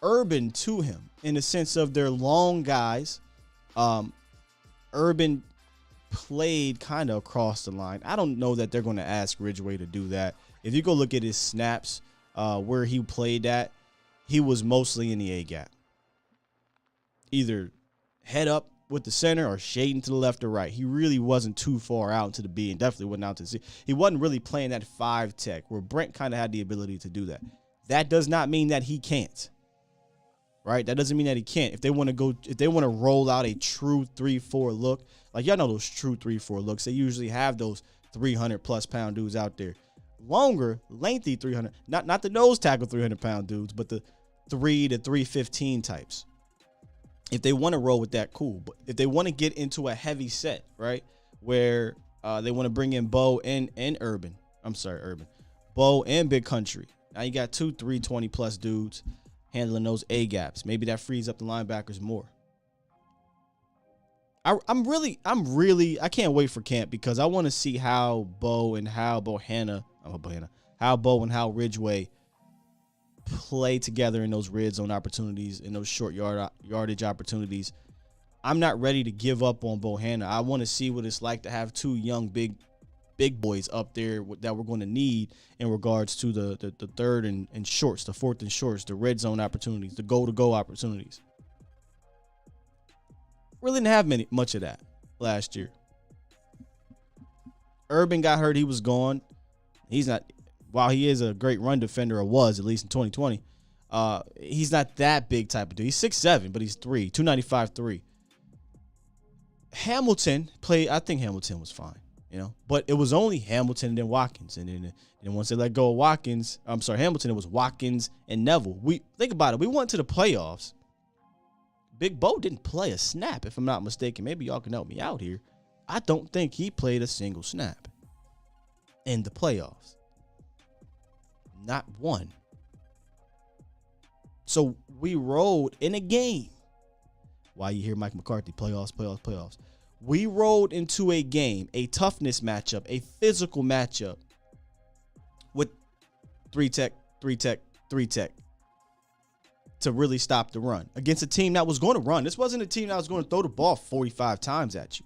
urban to him in the sense of they're long guys. Urban played kind of across the line. I don't know that they're going to ask Ridgeway to do that. If you go look at his snaps, where he played at, he was mostly in the A gap. Either head up with the center or shading to the left or right. He really wasn't too far out into the B and definitely wasn't out to the C. He wasn't really playing that 5 tech where Brent kind of had the ability to do that. That does not mean that he can't. Right? That doesn't mean that he can't. If they want to roll out a true 3-4 look, like y'all know those true 3-4 looks, they usually have those 300+ pound dudes out there. Longer, lengthy 300, not the nose tackle 300-pound dudes, but the 3 to 315 types. If they want to roll with that, cool. But if they want to get into a heavy set, right, where they want to bring in Bo and Urban. Bo and Big Country. Now you got 2 320+ dudes handling those A gaps. Maybe that frees up the linebackers more. I can't wait for camp because I want to see how Bo and how Ridgeway play together in those red zone opportunities, in those short yardage opportunities. I'm not ready to give up on Bohanna. I want to see what it's like to have 2 young big boys up there that we're going to need in regards to the third and shorts, the fourth and shorts, the red zone opportunities, the goal-to-go opportunities. Really didn't have much of that last year. Urban got hurt. He was gone. He's not, while he is a great run defender, or was at least in 2020, he's not that big type of dude. He's 6'7", but he's 295, 3. Hamilton played, I think Hamilton was fine, but it was only Hamilton and then Watkins. And then once they let go of Hamilton, it was Watkins and Neville. Think about it. We went to the playoffs. Big Bo didn't play a snap, if I'm not mistaken. Maybe y'all can help me out here. I don't think he played a single snap in the playoffs. Not one. So we rolled in a game. Why you hear Mike McCarthy, playoffs. We rolled into a game, a toughness matchup, a physical matchup with 3 tech to really stop the run against a team that was going to run. This wasn't a team that was going to throw the ball 45 times at you.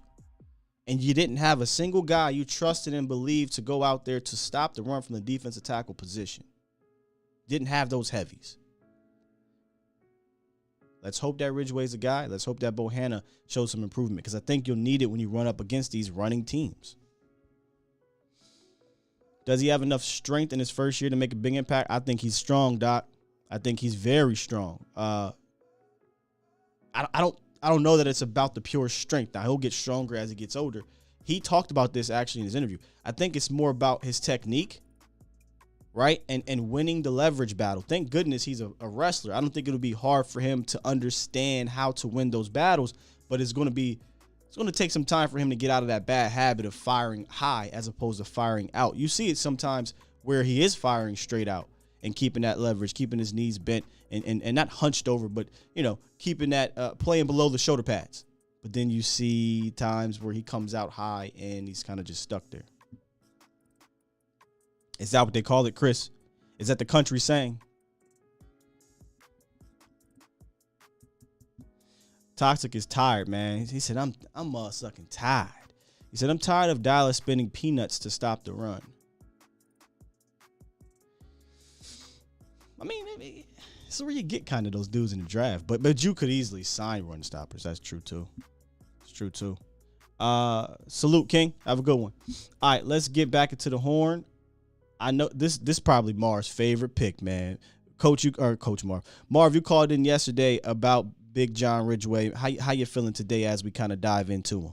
And you didn't have a single guy you trusted and believed to go out there to stop the run from the defensive tackle position. Didn't have those heavies. Let's hope that Ridgeway's a guy. Let's hope that Bohanna shows some improvement because I think you'll need it when you run up against these running teams. Does he have enough strength in his first year to make a big impact? I think he's strong, Doc. I think he's very strong. I don't know that it's about the pure strength. Now, he'll get stronger as he gets older. He talked about this actually in his interview. I think it's more about his technique, right? And winning the leverage battle. Thank goodness he's a wrestler. I don't think it'll be hard for him to understand how to win those battles, but it's going to be it's going to take some time for him to get out of that bad habit of firing high as opposed to firing out. You see it sometimes where he is firing straight out and keeping that leverage, keeping his knees bent and not hunched over, but, keeping that playing below the shoulder pads. But then you see times where he comes out high and he's kind of just stuck there. Is that what they call it, Chris? Is that the country saying? Toxic is tired, man. He said, I'm sucking tired. He said, I'm tired of Dallas spending peanuts to stop the run. I mean, it's where you get kind of those dudes in the draft. But you could easily sign run stoppers. That's true, too. It's true, too. Salute, King. Have a good one. All right, let's get back into the horn. I know this probably Marv's favorite pick, man. Coach Marv. Marv, you called in yesterday about Big John Ridgeway. How you feeling today as we kind of dive into him?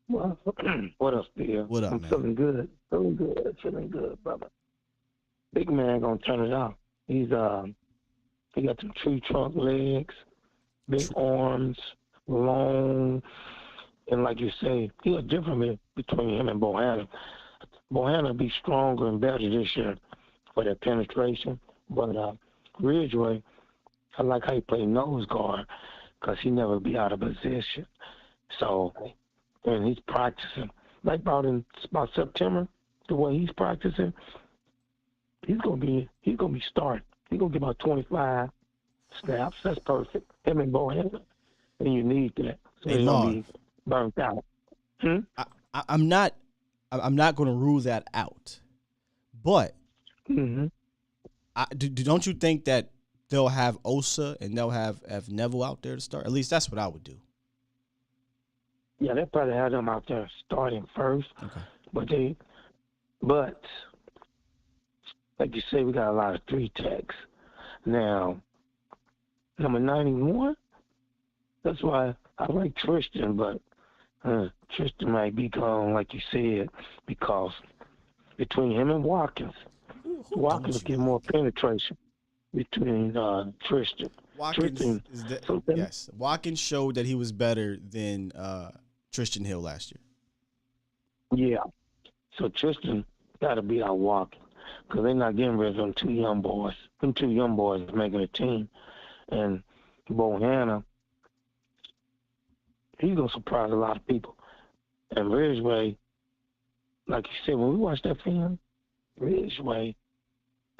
Well, what up, Bill? What up, I'm man? feeling good, brother. Big man gonna turn it out. He got some tree trunk legs, big arms, long, and like you say, he a difference between him and Bohanna. Bohanna be stronger and better this year for that penetration, but Ridgeway, I like how he play nose guard because he never be out of position. So, and he's practicing. Like about September, the way he's practicing, he's gonna be starting. He's gonna get about 25 snaps. That's perfect. Him and Bohanna, and you need that. So Hey, he's Marv, gonna be burnt out. I'm not going to rule that out, but don't you think that they'll have Osa and they'll have Neville out there to start? At least that's what I would do. Yeah, they probably have them out there starting first. Okay. But like you say, we got a lot of 3 techs. Now, number 91, that's why I like Tristan, but Tristan might be gone, like you said, because between him and Watkins will get more penetration between Tristan. Yes. Watkins showed that he was better than Tristan Hill last year. Yeah. So Tristan got to beat out Watkins because they're not getting rid of them 2 young boys. Them 2 young boys making a team. And Bohanna, he's going to surprise a lot of people. And Ridgeway, like you said, when we watch that film, Ridgeway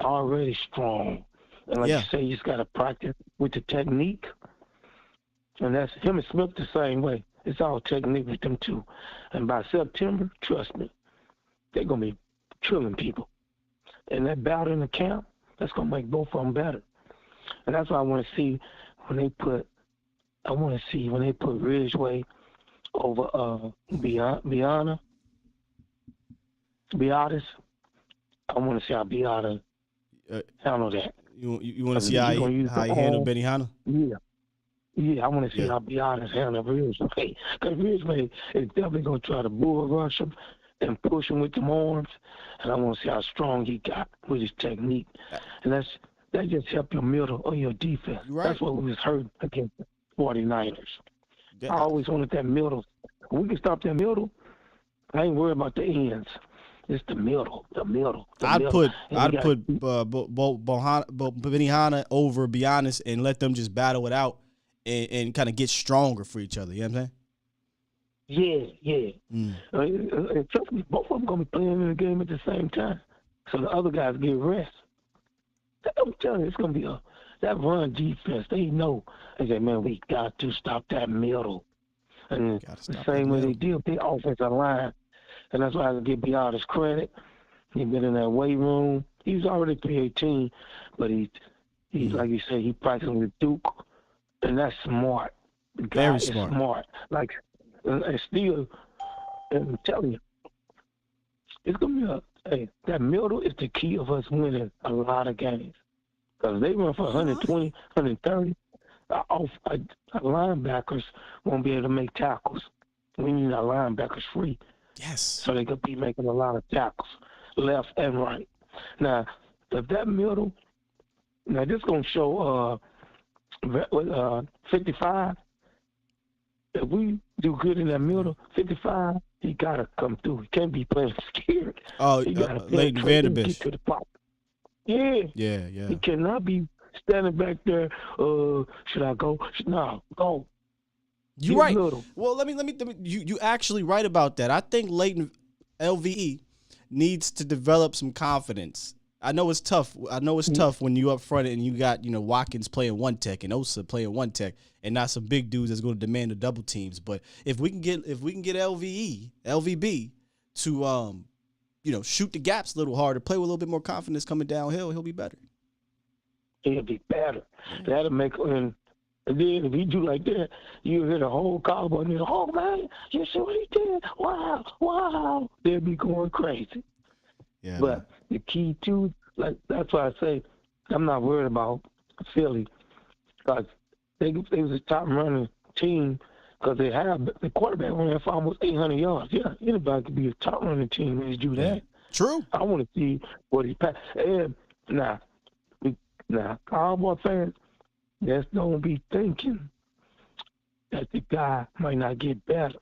already strong. And like you say, you just got to practice with the technique. And that's him and Smith the same way. It's all technique with them 2. And by September, trust me, they're going to be killing people. And that battle in the camp, that's going to make both of them better. And that's what I want to see when they put Ridgeway over Biatis. I want to see how Biatis handle that. You want to see how he handle Benihana? Yeah, I want to see how Biatis handle Ridgeway. Because Ridgeway is definitely going to try to bull rush him and push him with them arms. And I want to see how strong he got with his technique. And that just help your middle or your defense. Right. That's what was hurt against the 49ers. I always wanted that middle. When we can stop that middle, I ain't worried about the ends. It's the middle. I'd put Benihana over Biatis and let them just battle it out and kind of get stronger for each other. You know what I'm saying? Yeah. And trust me, both of them going to be playing in the game at the same time. So the other guys get rest. I'm telling you, it's going to be that run defense. They know. They say, man, we got to stop that middle. And the same way they deal with the offensive line. And that's why I give Biatis credit. He's been in that weight room. He was already 318, but he's like you said, he practiced with Duke, and that's smart. The guy Very is smart. Like, and still, and I'm telling you, it's going to be that middle is the key of us winning a lot of games. Because they run for 120, 130. Our linebackers won't be able to make tackles. We need our linebackers free. Yes. So they could be making a lot of tackles, left and right. Now, if that middle, this is going to show 55. if we do good in that middle, 55, he got to come through. He can't be playing scared. Oh, he got to Leighton Vander Esch. Get to the pop. Yeah. Yeah. He cannot be standing back there. Should I go? No, go. You're right. Little. Well, let me. You actually right about that. I think Leighton LVE needs to develop some confidence. I know it's tough. Tough when you up front and you got Watkins playing one tech and Osa playing one tech and not some big dudes that's going to demand the double teams. But if we can get LVB to shoot the gaps a little harder, play with a little bit more confidence coming downhill, he'll be better. He'll be better. That'll make him. And then if he do like that, you hear the whole Cowboy and oh man, you see what he did? Wow. They'll be going crazy. Yeah. But the key to, that's why I say I'm not worried about Philly, because they was a top running team, because they have the quarterback ran for almost 800 yards. Yeah, anybody could be a top running team when you do that. Yeah. True. I want to see what he passed. And now, Cowboy fans, just don't be thinking that the guy might not get better.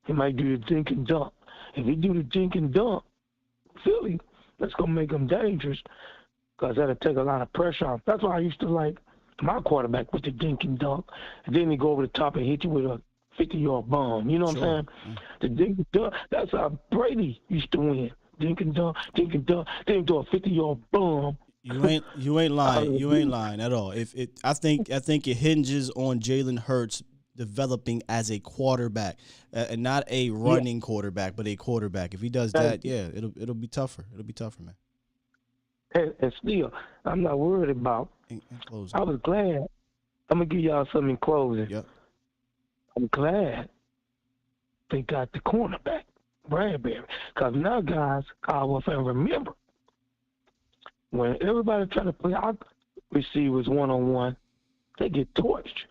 He might do the dink and dunk. If he do the dink and dunk, Philly, that's going to make him dangerous, because that'll take a lot of pressure off. That's why I used to like my quarterback with the dink and dunk. And then he go over the top and hit you with a 50-yard bomb. You know what I'm saying? The dink and dunk, that's how Brady used to win. Dink and dunk, then do a 50-yard bomb. You ain't lying. You ain't lying at all. I think it hinges on Jalen Hurts developing as a quarterback, and not a running quarterback, but a quarterback. If he does that, it'll be tougher. It'll be tougher, man. And still, I'm not worried about. I was glad. I'm gonna give y'all something in closing. Yep. I'm glad they got the cornerback, Bradbury, because now guys, Cowboys fans, remember when everybody try to play our receivers one-on-one, they get torched.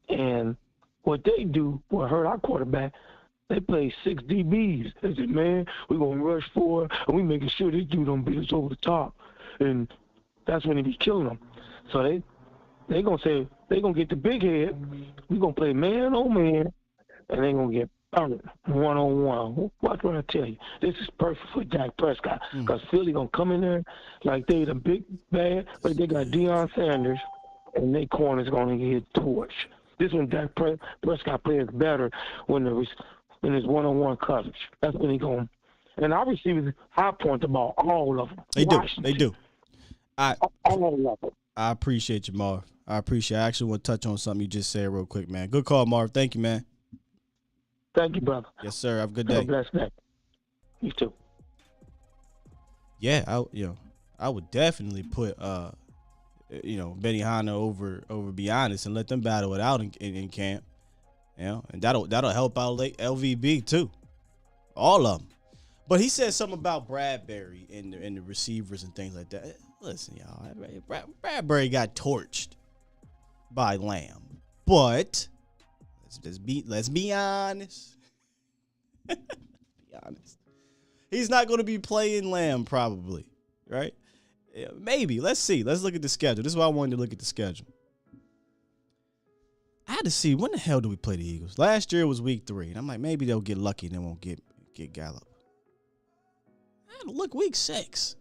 And what they do will hurt our quarterback. They play 6 DBs. They say, man, we're going to rush forward, and we making sure this dude don't beat us over the top. And that's when they be killing them. So they going to say, they going to get the big head. We're going to play man on man, and they going to get one-on-one. What can I tell you? This is perfect for Dak Prescott, because Philly going to come in there like they the big bad, but they got Deion Sanders, and their corner's going to get torched. This one, Dak Prescott plays better when there's one-on-one coverage. That's when he going. And our receivers high point the ball, all of them. They do. All of them. I appreciate you, Marv. I actually want to touch on something you just said real quick, man. Good call, Marv. Thank you, man. Thank you, brother. Yes, sir. Have a good day. Have a blessed day. You too. Yeah, I would definitely put Benny Hanna over Be Honest and let them battle it out in camp. And that'll help out LVB too. All of them. But he said something about Bradbury and the receivers and things like that. Listen, y'all, Bradbury got torched by Lamb. But let's be honest. Be honest. He's not going to be playing Lamb probably, right? Yeah, maybe. Let's see. Let's look at the schedule. This is why I wanted to look at the schedule. I had to see, when the hell do we play the Eagles? Last year was week 3. And I'm like, maybe they'll get lucky and they won't get Gallup. I had to look week 6.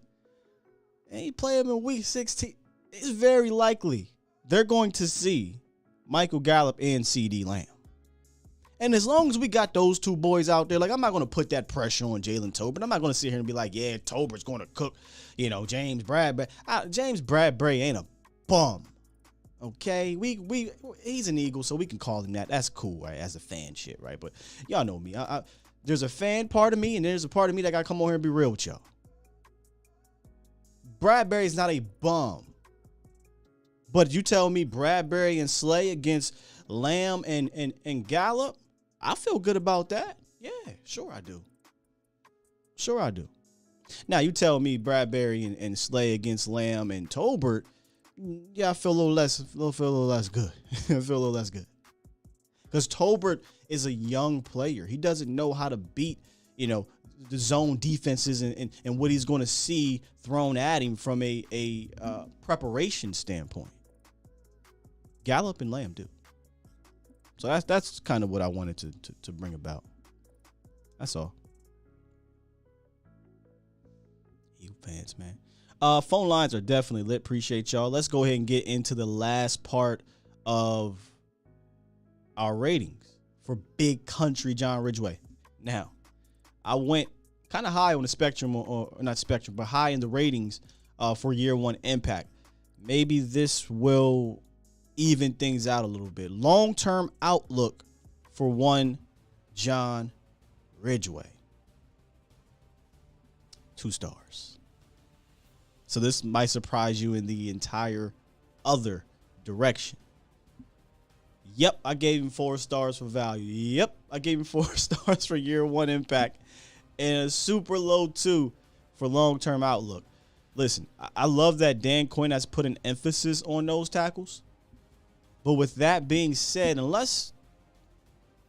And he play him in week 16. It's very likely they're going to see Michael Gallup and CD Lamb. And as long as we got those two boys out there, like, I'm not going to put that pressure on Jalen Tolbert. I'm not going to sit here and be like, yeah, Tolbert's going to cook, James Bradbury. James Bradbury ain't a bum. Okay? He's an Eagle, so we can call him that. That's cool, right? As a fan shit, right? But y'all know me. There's a fan part of me, and there's a part of me that got to come on here and be real with y'all. Bradbury's not a bum. But you tell me Bradbury and Slay against Lamb and Gallup, I feel good about that. Yeah, sure I do. Sure I do. Now, you tell me Bradbury and Slay against Lamb and Tolbert, yeah, I feel a little less good. I feel a little less good. Because Tolbert is a young player. He doesn't know how to beat, the zone defenses and what he's going to see thrown at him from a preparation standpoint. Gallup and Lamb do. So that's kind of what I wanted to bring about. That's all. Eagle fans, man. Phone lines are definitely lit. Appreciate y'all. Let's go ahead and get into the last part of our ratings for Big Country John Ridgeway. Now, I went kind of high on the spectrum, or not spectrum, but high in the ratings for year one impact. Maybe this will even things out a little bit. Long-term outlook for one John Ridgeway. 2 stars. So this might surprise you in the entire other direction. Yep, I gave him 4 stars for value. Yep, I gave him 4 stars for year one impact and a super low 2 for long-term outlook. Listen, I love that Dan Quinn has put an emphasis on those tackles. But with that being said, unless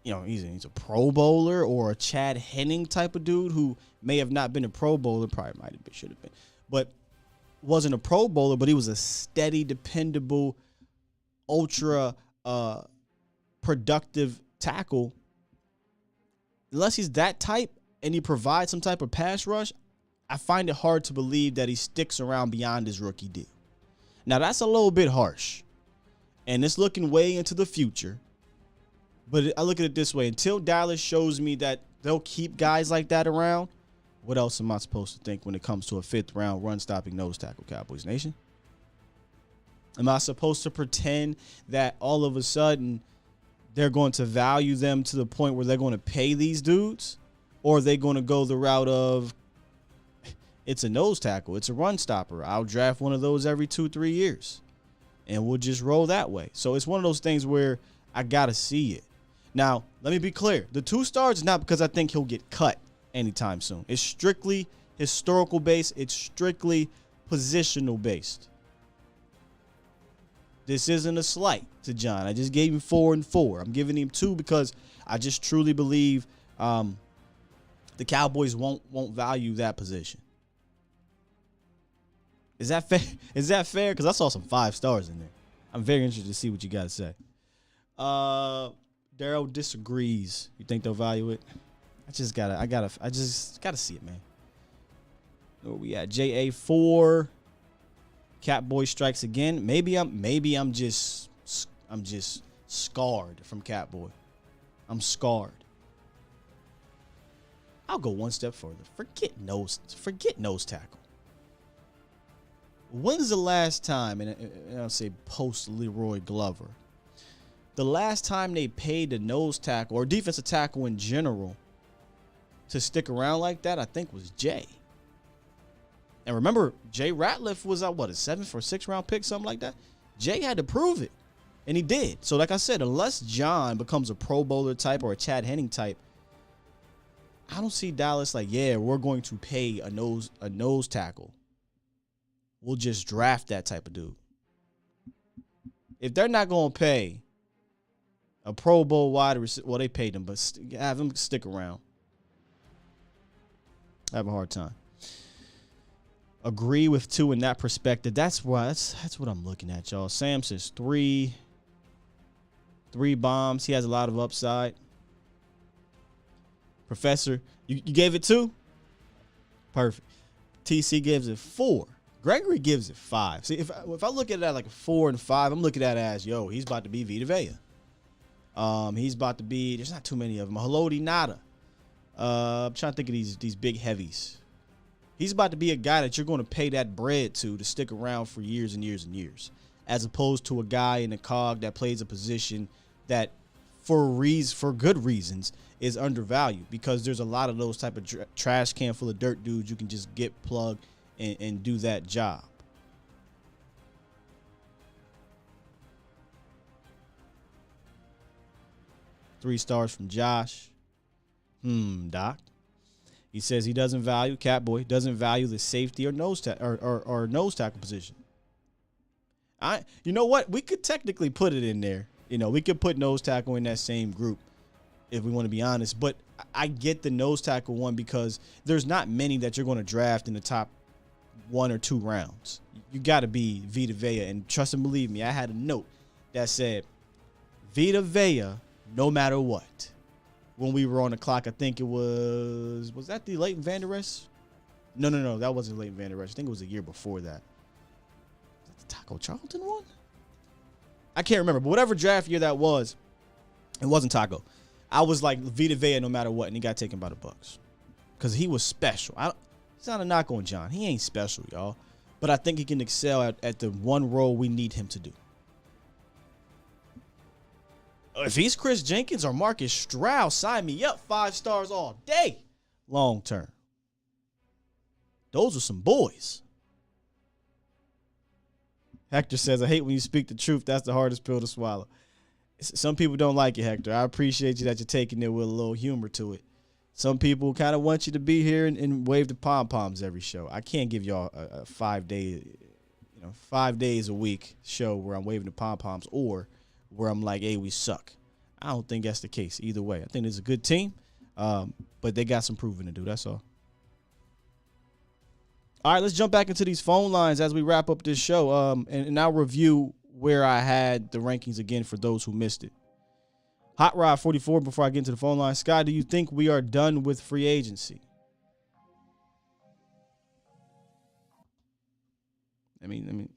he's a Pro Bowler or a Chad Henning type of dude who may have not been a Pro Bowler, probably might have been, should have been, but wasn't a Pro Bowler, but he was a steady, dependable, ultra productive tackle. Unless he's that type and he provides some type of pass rush, I find it hard to believe that he sticks around beyond his rookie deal. Now, that's a little bit harsh, and it's looking way into the future. But I look at it this way. Until Dallas shows me that they'll keep guys like that around, what else am I supposed to think when it comes to a 5th-round run-stopping nose tackle, Cowboys Nation? Am I supposed to pretend that all of a sudden they're going to value them to the point where they're going to pay these dudes? Or are they going to go the route of, it's a nose tackle, it's a run stopper, I'll draft one of those every 2-3 years, and we'll just roll that way? So it's one of those things where I got to see it. Now, let me be clear. The 2 stars is not because I think he'll get cut anytime soon. It's strictly historical based. It's strictly positional based. This isn't a slight to John. I just gave him 4 and 4. I'm giving him 2 because I just truly believe the Cowboys won't value that position. Is that fair? Is that fair? Because I saw some 5 stars in there. I'm very interested to see what you got to say. Daryl disagrees. You think they'll value it? I just gotta see it, man. Where we at? JA4. Catboy strikes again. Maybe I'm just scarred from Catboy. I'm scarred. I'll go one step further. Forget nose tackle. When's the last time, and I'll say post Leroy Glover, the last time they paid the nose tackle or defensive tackle in general to stick around like that, I think was Jay. And remember, Jay Ratliff was a 7th or 6th round pick, something like that. Jay had to prove it, and he did. So like I said, unless John becomes a Pro Bowler type or a Chad Henning type, I don't see Dallas like, yeah, we're going to pay a nose tackle. We'll just draft that type of dude. If they're not going to pay a Pro Bowl wide receiver, well, they paid him, but have him stick around. I have a hard time. Agree with 2 in that perspective. That's what I'm looking at, y'all. Sam says 3 bombs. He has a lot of upside. Professor, you gave it 2? Perfect. TC gives it 4. Gregory gives it 5. See, if I look at it like a 4 and 5, I'm looking at it as, he's about to be Vita Vea. He's about to be, there's not too many of them. Haloti Nada. I'm trying to think of these big heavies. He's about to be a guy that you're going to pay that bread to stick around for years and years and years, as opposed to a guy in the cog that plays a position that for good reasons is undervalued, because there's a lot of those type of trash can full of dirt dudes you can just get plugged and do that job. Three stars from Josh. Doc. He says he doesn't value, Catboy, doesn't value the safety or nose tackle position. You know what? We could technically put it in there. We could put nose tackle in that same group if we want to be honest. But I get the nose tackle one because there's not many that you're going to draft in the top 1 or 2 rounds. You got to be Vita Vea. And trust and believe me, I had a note that said Vita Vea no matter what. When we were on the clock, I think it was that the Leighton Vander Esch? No, that wasn't Leighton Vander Esch. I think it was a year before that. Was that the Taco Charlton one? I can't remember, but whatever draft year that was, it wasn't Taco. I was like Vita Vea no matter what, and he got taken by the Bucs because he was special. It's not a knock on John. He ain't special, y'all. But I think he can excel at the one role we need him to do. If he's Chris Jenkins or Marcus Stroud, sign me up. 5 stars all day. Long term. Those are some boys. Hector says, I hate when you speak the truth. That's the hardest pill to swallow. Some people don't like it, Hector. I appreciate you that you're taking it with a little humor to it. Some people kind of want you to be here and wave the pom-poms every show. I can't give y'all a 5 days a week show where I'm waving the pom-poms or where I'm like, hey, we suck. I don't think that's the case either way. I think it's a good team, but they got some proving to do. That's all. All right, let's jump back into these phone lines as we wrap up this show, and I'll review where I had the rankings again for those who missed it. Hot Rod 44, before I get into the phone line. Sky, do you think we are done with free agency? I mean.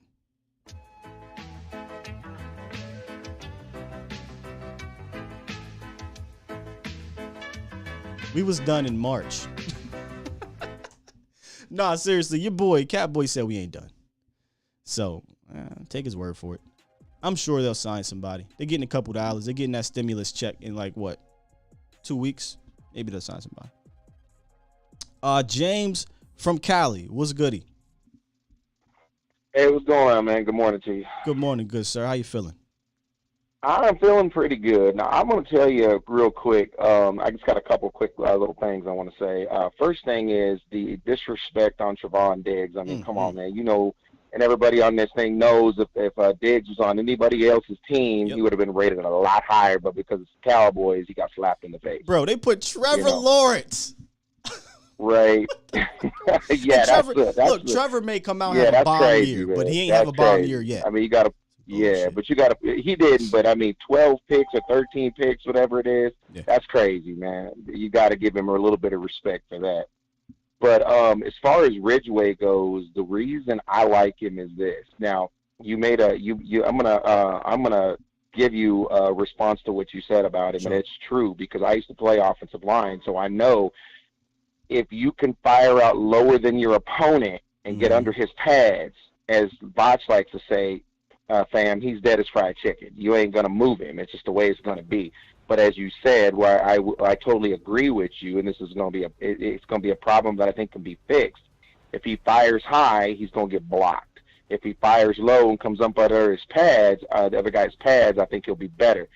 We was done in March. Nah, seriously, your boy, Catboy said we ain't done. So, take his word for it. I'm sure they'll sign somebody. They're getting a couple dollars. They're getting that stimulus check in like, what, 2 weeks? Maybe they'll sign somebody. James from Cali. What's goody? Hey, what's going on, man? Good morning to you. Good morning, good sir. How you feeling? I'm feeling pretty good. Now, I'm going to tell you real quick. I just got a couple quick little things I want to say. First thing is the disrespect on Trayvon Diggs. I mean, come on, man. You know, and everybody on this thing knows if Diggs was on anybody else's team, he would have been rated a lot higher. But because it's Cowboys, he got slapped in the face. Bro, they put Trevor Lawrence. Right. Yeah, Trevor, that's good. Look, Trevor may come out and have a bomb year, man. but he ain't have a bomb year yet. I mean, you got to. Yeah, but he didn't, but I mean, 12 picks or 13 picks, whatever it is, that's crazy, man. You got to give him a little bit of respect for that. But as far as Ridgeway goes, the reason I like him is this. Now, you made I'm gonna give you a response to what you said about him, and it's true because I used to play offensive line, so I know if you can fire out lower than your opponent and get under his pads, as Botch likes to say, fam, he's dead as fried chicken. You ain't going to move him. It's just the way it's going to be. But as you said, where I totally agree with you, and this is going to be it's going to be a problem that I think can be fixed. If he fires high, he's going to get blocked. If he fires low and comes up under his pads, the other guy's pads, I think he'll be better.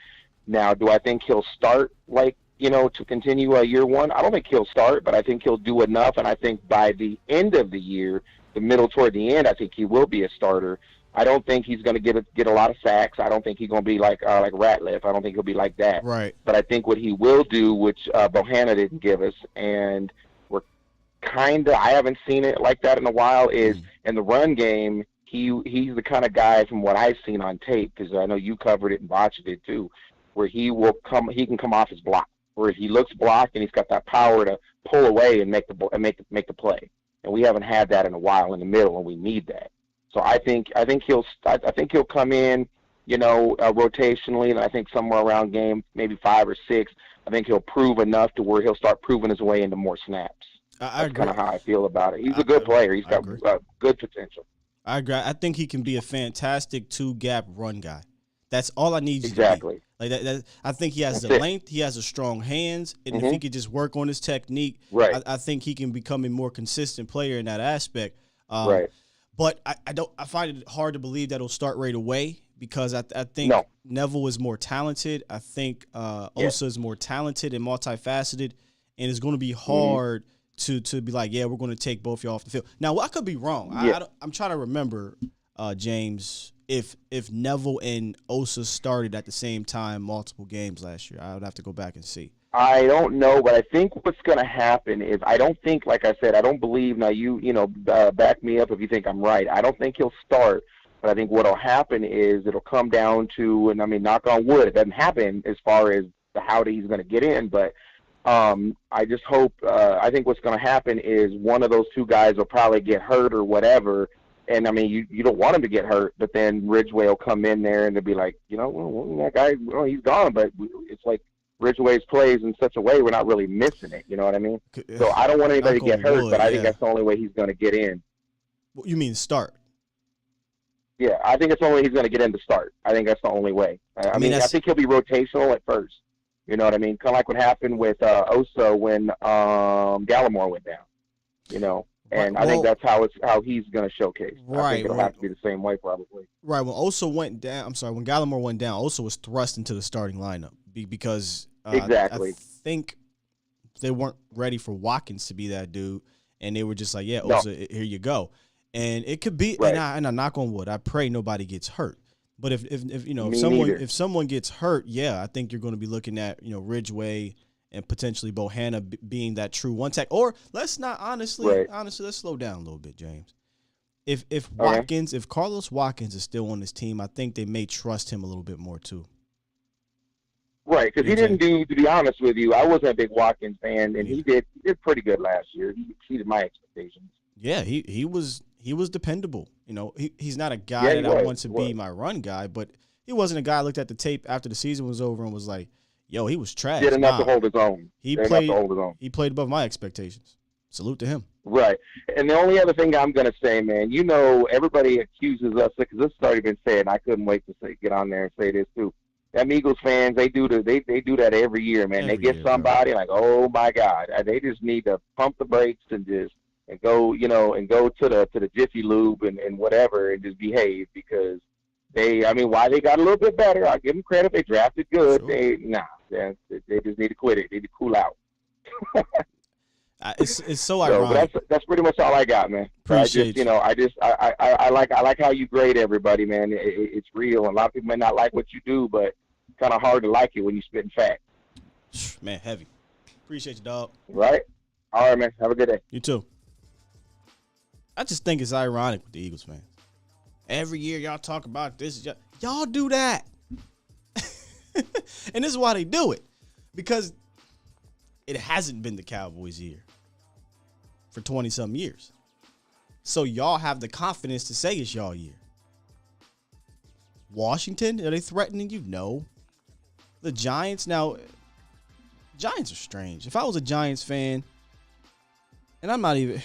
Now, do I think he'll start to continue year one? I don't think he'll start, but I think he'll do enough. And I think by the end of the year, the middle toward the end, I think he will be a starter. I don't think he's going to get a lot of sacks. I don't think he's going to be like Ratliff. I don't think he'll be like that. Right. But I think what he will do, which Bohanna didn't give us, and we're I haven't seen it like that in a while, is in the run game, he's the kind of guy from what I've seen on tape, because I know you covered it and watched it too, where he can come off his block, where he looks blocked and he's got that power to pull away and make the play. And we haven't had that in a while in the middle, and we need that. So I think he'll come in, rotationally, and I think somewhere around game maybe 5 or 6, I think he'll prove enough to where he'll start proving his way into more snaps. That's kind of how I feel about it. He's a good player. He's got good potential. I agree. I think he can be a fantastic 2-gap run guy. That's all I need. Exactly. Like that, I think he has the length. He has the strong hands, and if he could just work on his technique, I think he can become a more consistent player in that aspect. Right. But I find it hard to believe that he'll start right away because I think Neville is more talented. I think Osa is more talented and multifaceted, and it's going to be hard to be like, we're going to take both y'all off the field. Now, I could be wrong. I'm trying to remember, James, if Neville and Osa started at the same time multiple games last year. I would have to go back and see. I don't know, but I think what's going to happen is I don't think, like I said, I don't believe, now back me up if you think I'm right. I don't think he'll start, but I think what will happen is it'll come down to, and I mean, knock on wood, it doesn't happen as far as how he's going to get in, but I just hope. I think what's going to happen is one of those two guys will probably get hurt or whatever. And I mean, you don't want him to get hurt, but then Ridgeway will come in there and they'll be like, well, that guy, well, he's gone, but it's like Ridgeway's plays in such a way we're not really missing it. You know what I mean? So I don't want anybody to get hurt, but I think that's the only way he's going to get in. You mean start? Yeah, I think it's the only way he's going to get in to start. I think that's the only way. I mean, I think he'll be rotational at first. You know what I mean? Kind of like what happened with Oso when Gallimore went down. And I think that's how he's going to showcase. Right. I think it'll have to be the same way probably. Right. When Oso went down, when Gallimore went down, Oso was thrust into the starting lineup because exactly. I think they weren't ready for Watkins to be that dude, and they were just like, yeah, Oso, here you go. And it could be, right. and I knock on wood, I pray nobody gets hurt. But if someone gets hurt, yeah, I think you're going to be looking at Ridgeway and potentially Bohanna being that true one tech. Or let's not honestly, let's slow down a little bit, James. If Watkins, if Carlos Watkins is still on this team, I think they may trust him a little bit more too. Right, because he didn't do. To be honest with you, I wasn't a big Watkins fan, and he did pretty good last year. He exceeded my expectations. Yeah, he was dependable. He's not a guy that I want to be my run guy, but he wasn't a guy I looked at the tape after the season was over and was like, yo, he was trash. Did enough to hold his own. He played above my expectations. Salute to him. Right. And the only other thing I'm going to say, man, everybody accuses us, because this has already been said, and I couldn't wait to get on there and say this too. Them Eagles fans, they do that every year, man. They get somebody like, oh my God, they just need to pump the brakes and go to the Jiffy Lube and whatever and just behave, because why they got a little bit better. I give them credit. They drafted good. Sure. They just need to quit it. They need to cool out. It's so ironic. That's pretty much all I got, man. Appreciate I like how you grade everybody, man. It's real. A lot of people may not like what you do, but it's kind of hard to like it when you spitting facts. Man, heavy. Appreciate you, dog. Right. All right, man. Have a good day. You too. I just think it's ironic with the Eagles fans. Every year y'all talk about this. Y'all do that. And this is why they do it. Because it hasn't been the Cowboys' year for 20-something years. So y'all have the confidence to say it's y'all year. Washington, are they threatening you? No. The Giants, now, Giants are strange. If I was a Giants fan, and I'm not even...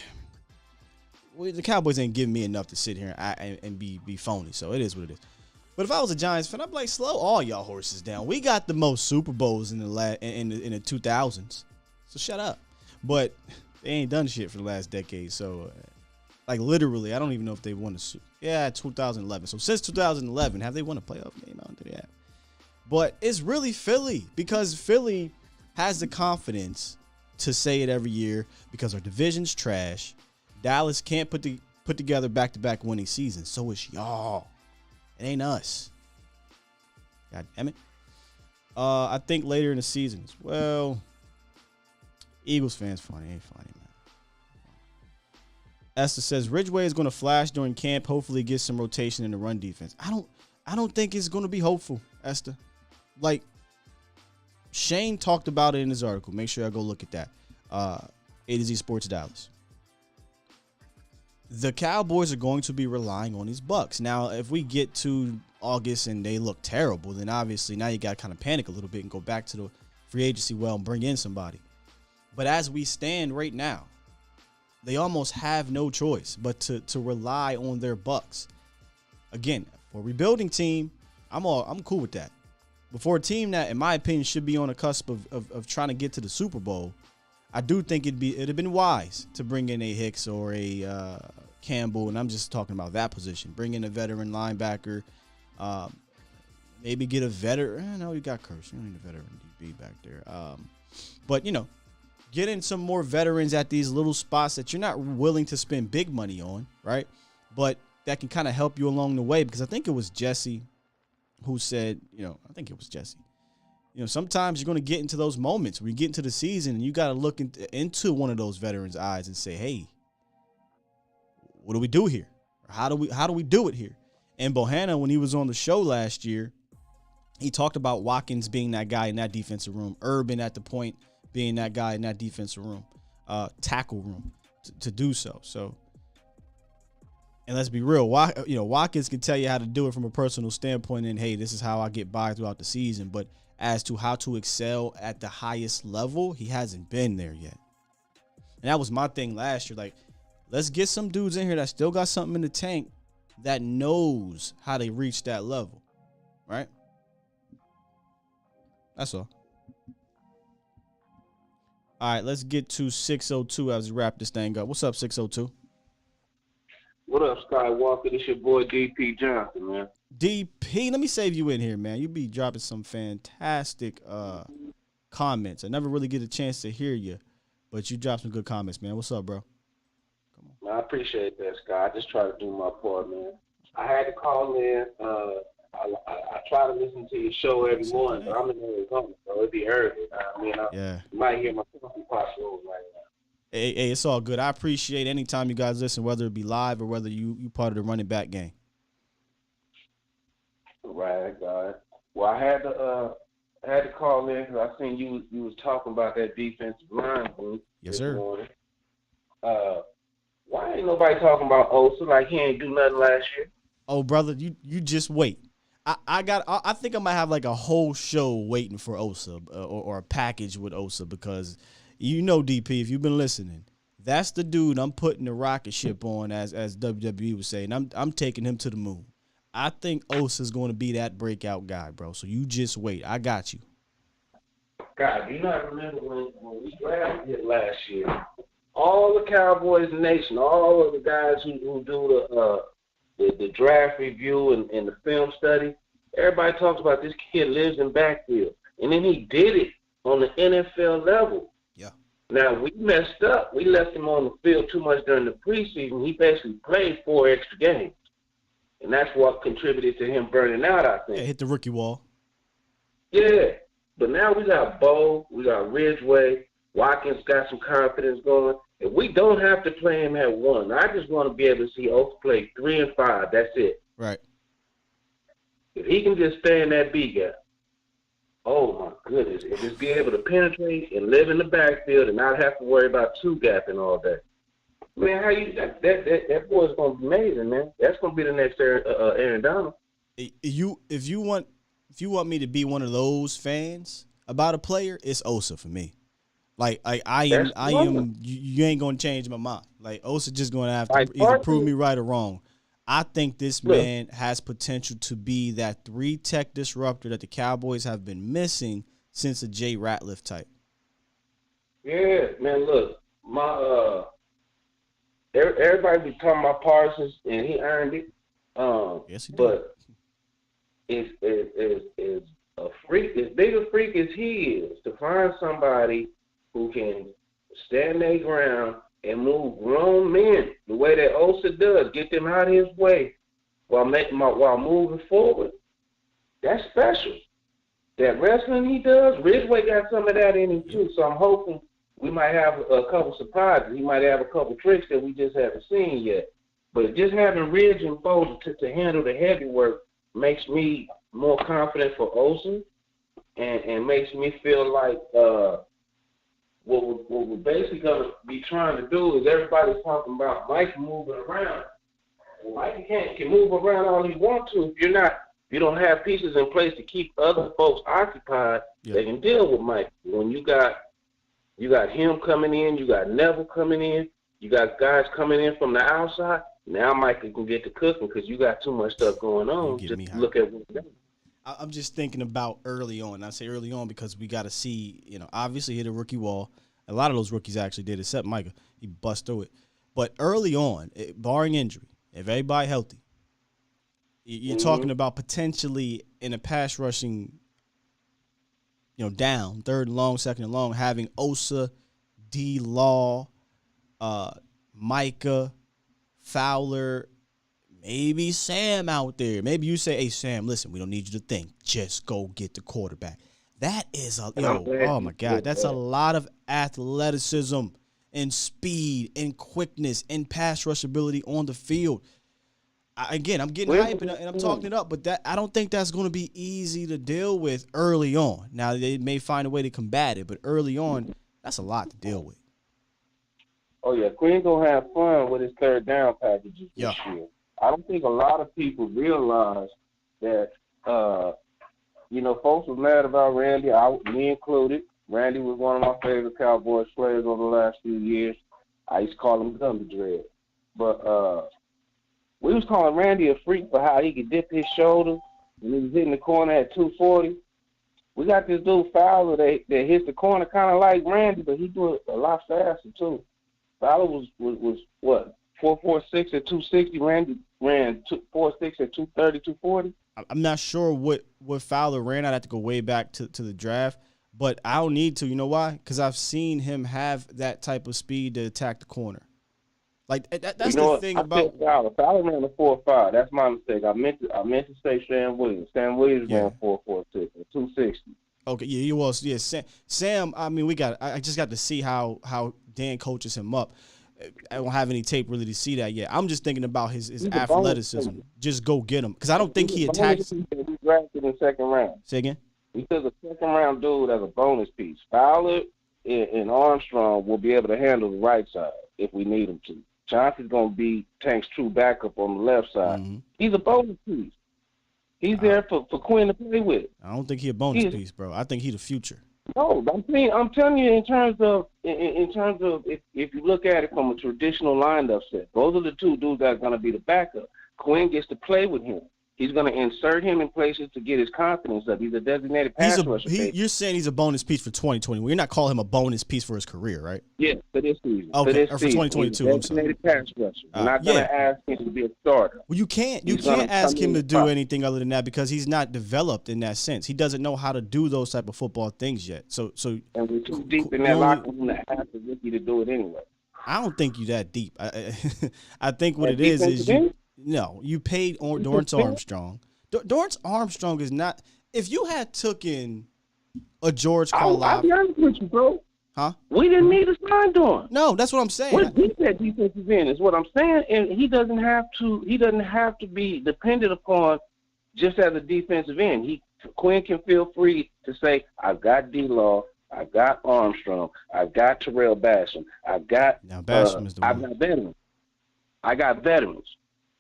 Well, the Cowboys ain't giving me enough to sit here and be phony, so it is what it is. But if I was a Giants fan, I'd be like, slow all y'all horses down. We got the most Super Bowls in the 2000s, so shut up. But they ain't done shit for the last decade, so literally, I don't even know if they won a Super. Yeah, 2011. So since 2011, have they won a playoff game? I don't think they have. But it's really Philly, because Philly has the confidence to say it every year because our division's trash. Dallas can't put together back-to-back winning seasons. So it's y'all. It ain't us. God damn it. I think later in the season as well. Eagles fans funny. Ain't funny, man. Esther says Ridgeway is going to flash during camp. Hopefully get some rotation in the run defense. I don't think it's going to be hopeful, Esther. Like, Shane talked about it in his article. Make sure I go look at that. A to Z Sports Dallas. The Cowboys are going to be relying on these Bucks. Now, if we get to August and they look terrible, then obviously now you got to kind of panic a little bit and go back to the free agency well and bring in somebody. But as we stand right now, they almost have no choice but to rely on their Bucks. Again, for a rebuilding team, I'm cool with that. But for a team that, in my opinion, should be on the cusp of trying to get to the Super Bowl, I do think it'd have been wise to bring in a Hicks or a Campbell, and I'm just talking about that position. Bring in a veteran linebacker, maybe get a veteran. No, you got Curse. You don't need a veteran DB back there. But get in some more veterans at these little spots that you're not willing to spend big money on, right? But that can kind of help you along the way, because I think it was Jesse who said, I think it was Jesse. Sometimes you're going to get into those moments where you get into the season and you got to look into one of those veterans' eyes and say, hey, what do we do here? Or how do we do it here? And Bohanna, when he was on the show last year, He talked about Watkins being that guy in that defensive room, Urban at the point being that guy in that defensive room, tackle room to do so. So, and let's be real, Watkins can tell you how to do it from a personal standpoint and, hey, this is how I get by throughout the season. But as to how to excel at the highest level, he hasn't been there yet. And that was my thing last year. Like, let's get some dudes in here that still got something in the tank that knows how to reach that level, right? That's all. All right, let's get to 602 as we wrap this thing up. What's up, 602? What up, Skywalker? This your boy DP Johnson, man. DP, let me save you in here, man. You be dropping some fantastic comments. I never really get a chance to hear you, but you dropped some good comments, man. What's up, bro? Come on. I appreciate that, Sky. I just try to do my part, man. I had to call in. I try to listen to your show every morning, but I'm in Arizona, so it'd be early. I mean, you might hear my coffee pot rolls right now. Hey, it's all good. I appreciate any time you guys listen, whether it be live or whether you part of the running back game. Right, God. Well, I had to call in because I seen you was talking about that defensive line group. Yes, sir. Morning. Why ain't nobody talking about Osa like he ain't do nothing last year? Oh, brother, you just wait. I think I might have like a whole show waiting for Osa or a package with Osa because you know, DP, if you've been listening, that's the dude I'm putting the rocket ship on, as WWE would say, and I'm taking him to the moon. I think Osa's going to be that breakout guy, bro. So you just wait. I got you. God, do you not remember when we drafted last year? All the Cowboys Nation, all of the guys who do the draft review and the film study, everybody talks about this kid lives in backfield. And then he did it on the NFL level. Yeah. Now, we messed up. We left him on the field too much during the preseason. He basically played 4 extra games. And that's what contributed to him burning out, I think. Yeah, hit the rookie wall. Yeah. But now we got Bo, we got Ridgeway, Watkins got some confidence going. And we don't have to play him at 1. I just want to be able to see Oaks play 3 and 5. That's it. Right. If he can just stay in that B gap, oh my goodness, and just be able to penetrate and live in the backfield and not have to worry about 2 gapping all day. Man, that boy's gonna be amazing, man. That's gonna be the next Aaron Donald. If you want me to be one of those fans about a player, it's Osa for me. Like I am. You ain't gonna change my mind. Like Osa just gonna have to either prove me right or wrong. I think this man has potential to be that 3-tech disruptor that the Cowboys have been missing since the Jay Ratliff type. Yeah, man. Look, everybody be talking about Parsons, and he earned it. Yes, he did. But is a freak, as big a freak as he is, to find somebody who can stand their ground and move grown men the way that Osa does, get them out of his way while moving forward. That's special. That wrestling he does, Ridgeway got some of that in him too. So I'm hoping we might have a couple surprises. He might have a couple tricks that we just haven't seen yet. But just having Ridge and Bo to handle the heavy work makes me more confident for Osa and makes me feel like what we're basically going to be trying to do is everybody's talking about Mike moving around. Well, Mike can move around all he wants to if you don't have pieces in place to keep other folks occupied. Yeah. They can deal with Mike. When you got him coming in, you got Neville coming in, you got guys coming in from the outside. Now Mike can get to cooking because you got too much stuff going on. Just look at what's done. I'm just thinking about early on. I say early on because we got to see, obviously hit a rookie wall. A lot of those rookies actually did, except Micah. He bust through it. But early on, barring injury, if everybody healthy, you're talking about potentially in a pass rushing, down, 3rd and long, 2nd and long, having Osa, D-Law, Micah, Fowler, maybe Sam out there. Maybe you say, hey, Sam, listen, we don't need you to think. Just go get the quarterback. That is oh, my God. That's a lot of athleticism and speed and quickness and pass rush ability on the field. I'm getting hype and I'm talking it up, but that I don't think that's going to be easy to deal with early on. Now, they may find a way to combat it, but early on, that's a lot to deal with. Oh, yeah. Quinn going to have fun with his third down packages this year. I don't think a lot of people realize that, folks were mad about Randy, me included. Randy was one of my favorite Cowboys players over the last few years. I used to call him Gumby Dread. But we was calling Randy a freak for how he could dip his shoulder when he was hitting the corner at 240. We got this dude Fowler that hits the corner kind of like Randy, but he do it a lot faster too. Fowler was what, 4.46 at 260. Randy ran 4.6 at 230, 240. I'm not sure what Fowler ran. I'd have to go way back to the draft, but I don't need to. You know why? Because I've seen him have that type of speed to attack the corner. Like that's the thing about Fowler ran a 4.5. That's my mistake. I meant to say Sam Williams. Sam Williams ran 4.46 at 260. Okay, yeah, he was. Yeah, Sam. I mean, I just got to see how Dan coaches him up. I don't have any tape really to see that yet. I'm just thinking about his athleticism. Just go get him, because I don't think he attacks. He drafted in the second round. Say again. He took a second round dude as a bonus piece. Fowler and Armstrong will be able to handle the right side if we need him to. Johnson's going to be Tank's true backup on the left side. Mm-hmm. He's a bonus piece. He's there for Quinn to play with. I don't think he's a bonus piece, bro. I think he's the future. No, I'm telling you in terms of if you look at it from a traditional lineup set, those are the two dudes that are going to be the backup. Quinn gets to play with him. He's going to insert him in places to get his confidence up. He's a designated pass rusher. You're saying he's a bonus piece for 2020. Well, you're not calling him a bonus piece for his career, right? Yeah, for this season. Okay, for 2022. I'm sorry. Designated pass rusher. I'm not going to ask him to be a starter. Well, you can't ask him to do anything other than that because he's not developed in that sense. He doesn't know how to do those type of football things yet. So and we're too deep in that locker room to ask the rookie to do it anyway. I don't think you're that deep. I think what it is you paid Dorrance Armstrong. Dorrance Armstrong is not. If you had taken a George Karlaftis, I'll be honest with you, bro. Huh? We didn't need to sign Dorrance. No, that's what I'm saying. We're deep at defensive end is what I'm saying, and he doesn't have to be dependent upon just as a defensive end. Quinn can feel free to say, I've got D-Law, I've got Armstrong, I've got Terrell Basham, I've got veterans. I got veterans.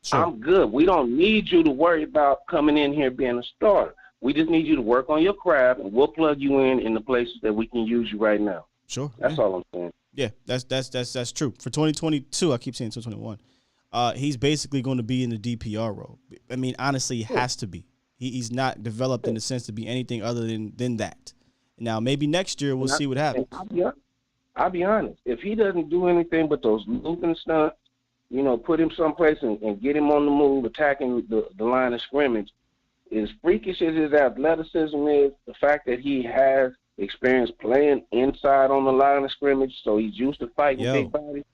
Sure. I'm good. We don't need you to worry about coming in here being a starter. We just need you to work on your craft, and we'll plug you in the places that we can use you right now. Sure. That's all I'm saying. Yeah, that's true. For 2022, I keep saying 2021, he's basically going to be in the DPR role. I mean, honestly, he has to be. He's not developed in the sense to be anything other than that. Now, maybe next year we'll see what happens. I'll be honest. If he doesn't do anything but those looping stunts, put him someplace and get him on the move, attacking the line of scrimmage. As freakish as his athleticism is, the fact that he has experience playing inside on the line of scrimmage, so he's used to fighting big bodies,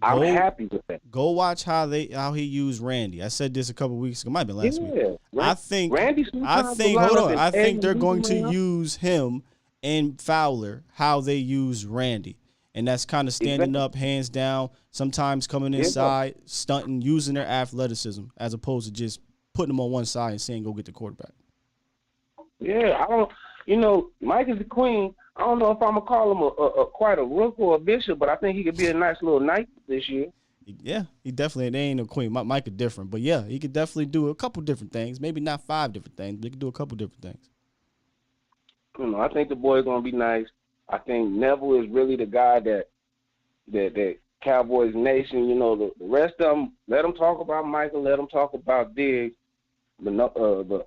I'm happy with that. Go watch how he used Randy. I said this a couple weeks ago. Might have been last week. I think they're going to use him and Fowler how they use Randy. And that's kind of standing up, hands down, sometimes coming inside, stunting, using their athleticism, as opposed to just putting them on one side and saying, go get the quarterback. Yeah, Mike is the queen. I don't know if I'm going to call him quite a rook or a bishop, but I think he could be a nice little knight this year. Yeah, they ain't a queen. Mike is different. But, yeah, he could definitely do a couple different things. Maybe not 5 different things, but he could do a couple different things. I think the boy's going to be nice. I think Neville is really the guy that Cowboys Nation, the rest of them, let them talk about Michael, let them talk about Diggs, but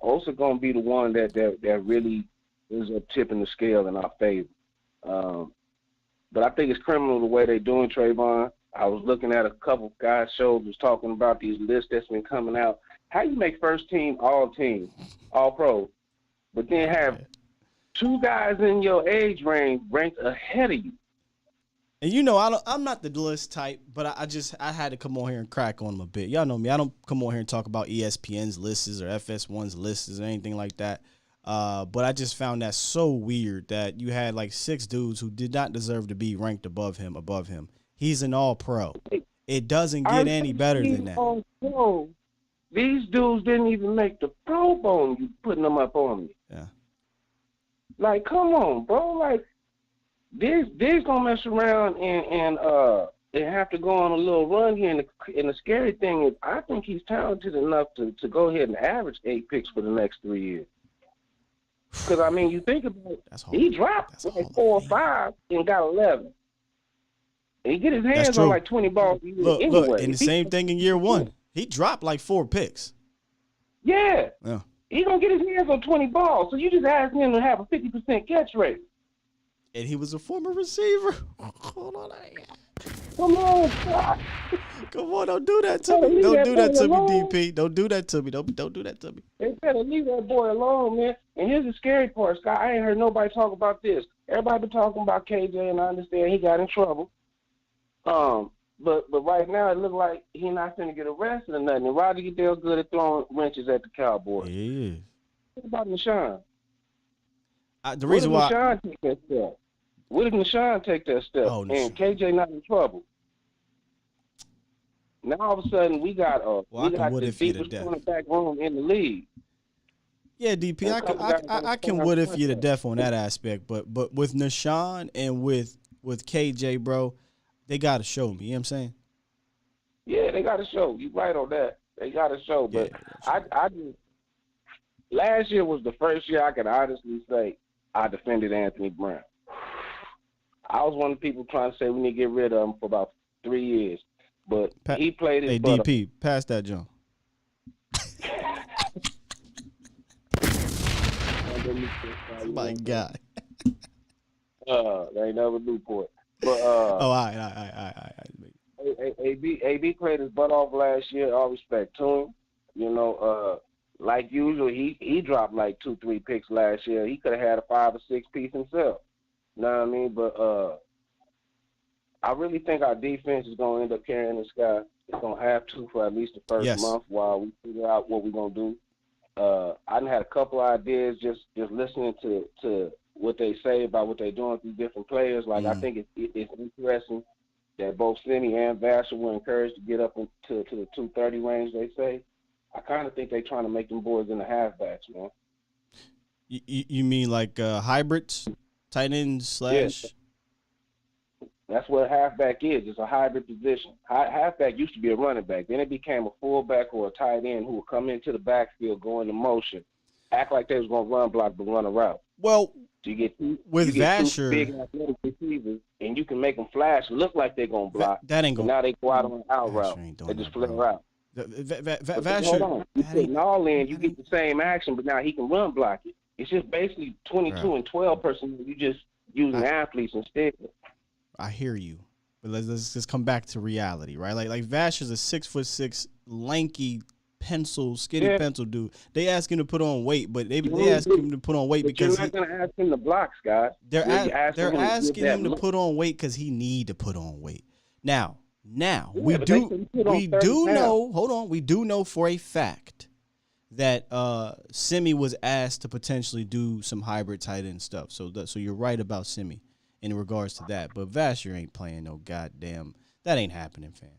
Osa going to be the one that really is up tipping the scale in our favor. But I think it's criminal the way they're doing Trayvon. I was looking at a couple guys' shows was talking about these lists that's been coming out. How you make first team, all pro, but then have 2 guys in your age range ranked ahead of you. And I'm not the list type, but I had to come on here and crack on them a bit. Y'all know me. I don't come on here and talk about ESPN's lists or FS1's lists or anything like that. But I just found that so weird that you had like 6 dudes who did not deserve to be ranked above him. He's an all-pro. It doesn't get any better than that. All-pro. These dudes didn't even make the Pro Bowl, and you putting them up on me. Yeah. Like, come on, bro. Like, Diggs gonna mess around and have to go on a little run here. And the scary thing is, I think he's talented enough to go ahead and average 8 picks for the next 3 years. Because, I mean, you think about it, he dropped like 4 or 5 and got 11. And he get his hands on like 20 balls a year anyway. Look, and the same thing in year 1. He dropped like 4 picks. Yeah. He gonna get his hands on 20 balls. So you just ask him to have a 50% catch rate. And he was a former receiver. Hold on. Come on, God. Come on, don't do that to me. Don't do that to me, DP. Don't do that to me. Don't do that to me. They better leave that boy alone, man. And here's the scary part, Scott. I ain't heard nobody talk about this. Everybody been talking about KJ, and I understand he got in trouble. But right now it look like he not finna get arrested or nothing. And Roger Goodell's good at throwing wrenches at the Cowboys. He is. What about Nashawn? The reason why Nashawn take that step? What if Nashawn take that step and KJ not in trouble? Now all of a sudden we got the deepest cornerback room in the league. Yeah, DP, I can what if you to death on that aspect, but with Nashawn and with KJ, bro, they gotta show me. You know what I'm saying? Yeah, they gotta show. You right on that. They gotta show. But I just last year was the first year I could honestly say I defended Anthony Brown. I was one of the people trying to say we need to get rid of him for about 3 years. But he played his butt off. DP, pass that jump. My God. They never Newport. But all right. AB played his butt off last year. All respect to him. You know, like usual, he dropped like 2-3 picks last year. He could have had a 5 or 6 piece himself. You know what I mean? But I really think our defense is going to end up carrying this guy. It's going to have to for at least the first month while we figure out what we're going to do. I done had a couple ideas just listening to what they say about what they're doing through different players. Like, I think it's interesting that both Simi and Vassar were encouraged to get up into the 230 range, they say. I kind of think they're trying to make them boys in the halfbacks, man. You mean like hybrids? Tight end slash? Yeah. That's what a halfback is. It's a hybrid position. Halfback used to be a running back. Then it became a fullback or a tight end who would come into the backfield, go into motion, act like they was going to run block but run a route. Well, so you get Vassar, two big athletic receivers, and you can make them flash and look like they're going to block. That ain't going. Now they go out on an out route. They just flip out. Vassar, hold on. You put all in, you get the same action, but now he can run block it. It's just basically 22 and 12 personnel. You just using athletes instead. I hear you, but let's just come back to reality, right? Like Vassar's a 6'6", lanky skinny pencil dude. They ask him to put on weight, but they ask him to put on weight because you're not going to ask him to block, Scott. They're asking him to put on weight because he need to put on weight. Now we do know. Hold on, we do know for a fact that Simi was asked to potentially do some hybrid tight end stuff. So you're right about Simi in regards to that. But Vassar ain't playing no goddamn. That ain't happening, fam.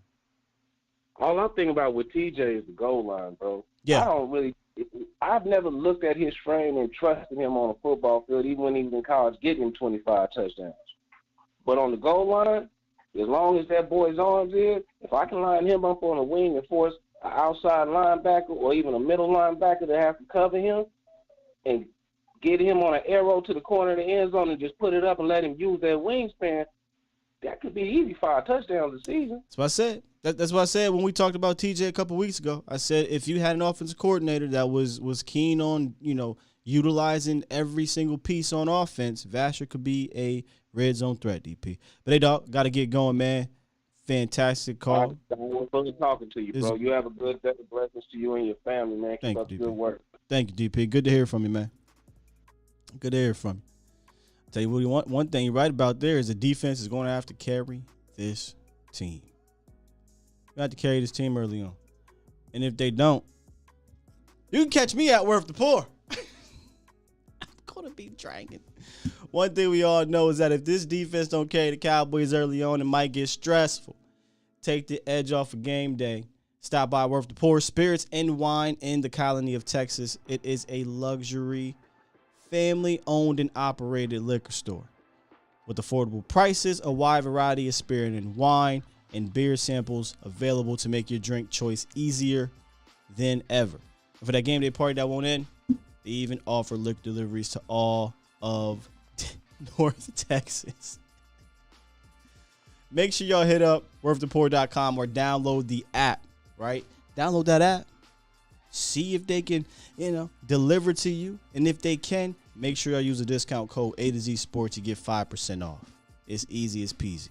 All I'm thinking about with TJ is the goal line, bro. Yeah. I've never looked at his frame and trusted him on a football field, even when he was in college, getting him 25 touchdowns. But on the goal line, as long as that boy's arms is, if I can line him up on a wing and force an outside linebacker or even a middle linebacker to have to cover him and get him on an arrow to the corner of the end zone and just put it up and let him use that wingspan, that could be easy 5 touchdowns a season. That's what I said. That's what I said when we talked about TJ a couple weeks ago. I said if you had an offensive coordinator that was keen on, utilizing every single piece on offense, Vassar could be a red zone threat, DP. But hey, dog, got to get going, man. Fantastic call. I was really talking to you, bro. You have a good day. Blessings to you and your family, man. Keep up the good work. Thank you, DP. Good to hear from you, man. Good to hear from you. I'll tell you what you want. One thing you're right about there is the defense is going to have to carry this team. You have to carry this team early on. And if they don't, you can catch me at Worth the Poor. I'm going to be dragging. One thing we all know is that if this defense don't carry the Cowboys early on, it might get stressful. Take the edge off of game day. Stop by Worth the Pour Spirits and Wine in the colony of Texas. It is a luxury, family-owned and operated liquor store with affordable prices, a wide variety of spirit and wine, and beer samples available to make your drink choice easier than ever. And for that game day party that won't end, they even offer liquor deliveries to all of North Texas. Make sure y'all hit up worththepour.com or download the app, right? Download that app. See if they can, deliver to you. And if they can, make sure y'all use the discount code A to Z Sports to get 5% off. It's easy as peasy.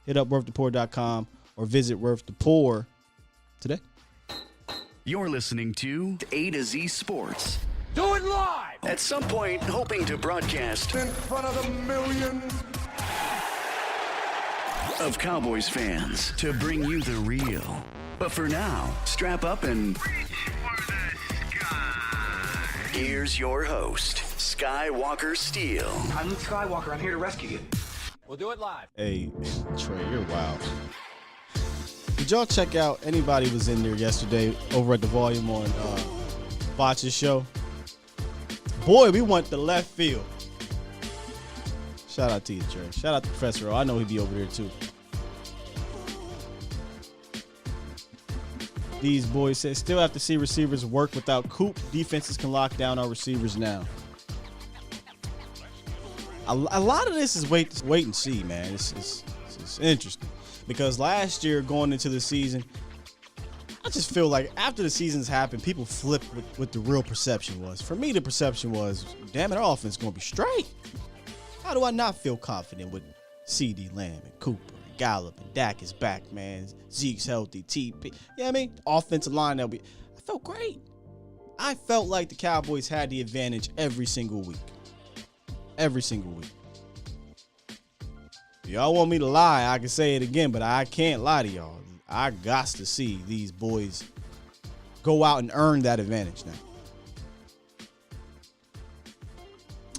Hit up worththepour.com or visit Worth the Pour today. You're listening to A to Z Sports. Do it live! At some point, hoping to broadcast In front of the millions of Cowboys fans to bring you the real. But for now, strap up and reach for the sky. Here's your host, Skywalker Steele. I'm Luke Skywalker. I'm here to rescue you. We'll do it live. Hey, Trey, you're wild. Did y'all check out, anybody was in there yesterday over at the Volume on Botch's show? Boy, we went to left field. Shout out to you, Trey. Shout out to Professor O. I know he'd be over there too. These boys said still have to see receivers work without Coop. Defenses can lock down our receivers now. A lot of this is wait and see, man. It's interesting because last year going into the season, I just feel like after the season's happened, people flip what the real perception was. For me, the perception was, damn it, our offense is going to be straight. How do I not feel confident with CD Lamb and Cooper and Gallup and Dak is back, man? Zeke's healthy, TP. You know what I mean? Offensive line, I felt great. I felt like the Cowboys had the advantage every single week. Every single week. If y'all want me to lie, I can say it again, but I can't lie to y'all. I got to see these boys go out and earn that advantage now.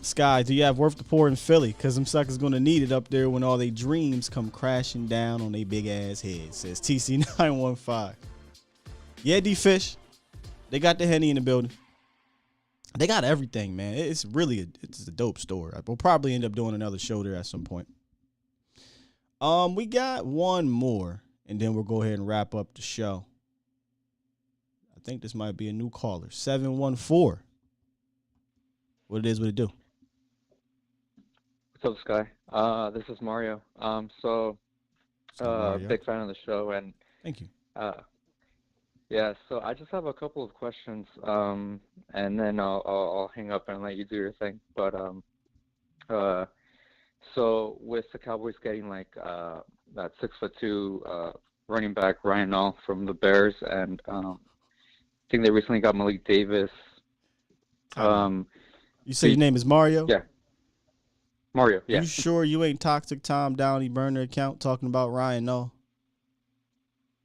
Sky, do you have Worth the Pour in Philly? Because them suckers going to need it up there when all their dreams come crashing down on their big-ass heads, says TC915. Yeah, D-Fish. They got the Henny in the building. They got everything, man. It's really it's a dope store. We'll probably end up doing another show there at some point. We got one more, and then we'll go ahead and wrap up the show. I think this might be a new caller. 714. What it is, what it do? What's up, Sky? This is Mario. Mario. Big fan of the show, and thank you. Yeah, so I just have a couple of questions, and then I'll hang up and let you do your thing. But so with the Cowboys getting like that 6'2" running back Ryan Nall from the Bears, and I think they recently got Malik Davis. You say your name is Mario? Yeah. Mario, yeah. You sure you ain't Toxic Tom Downey burner account talking about Ryan Nall?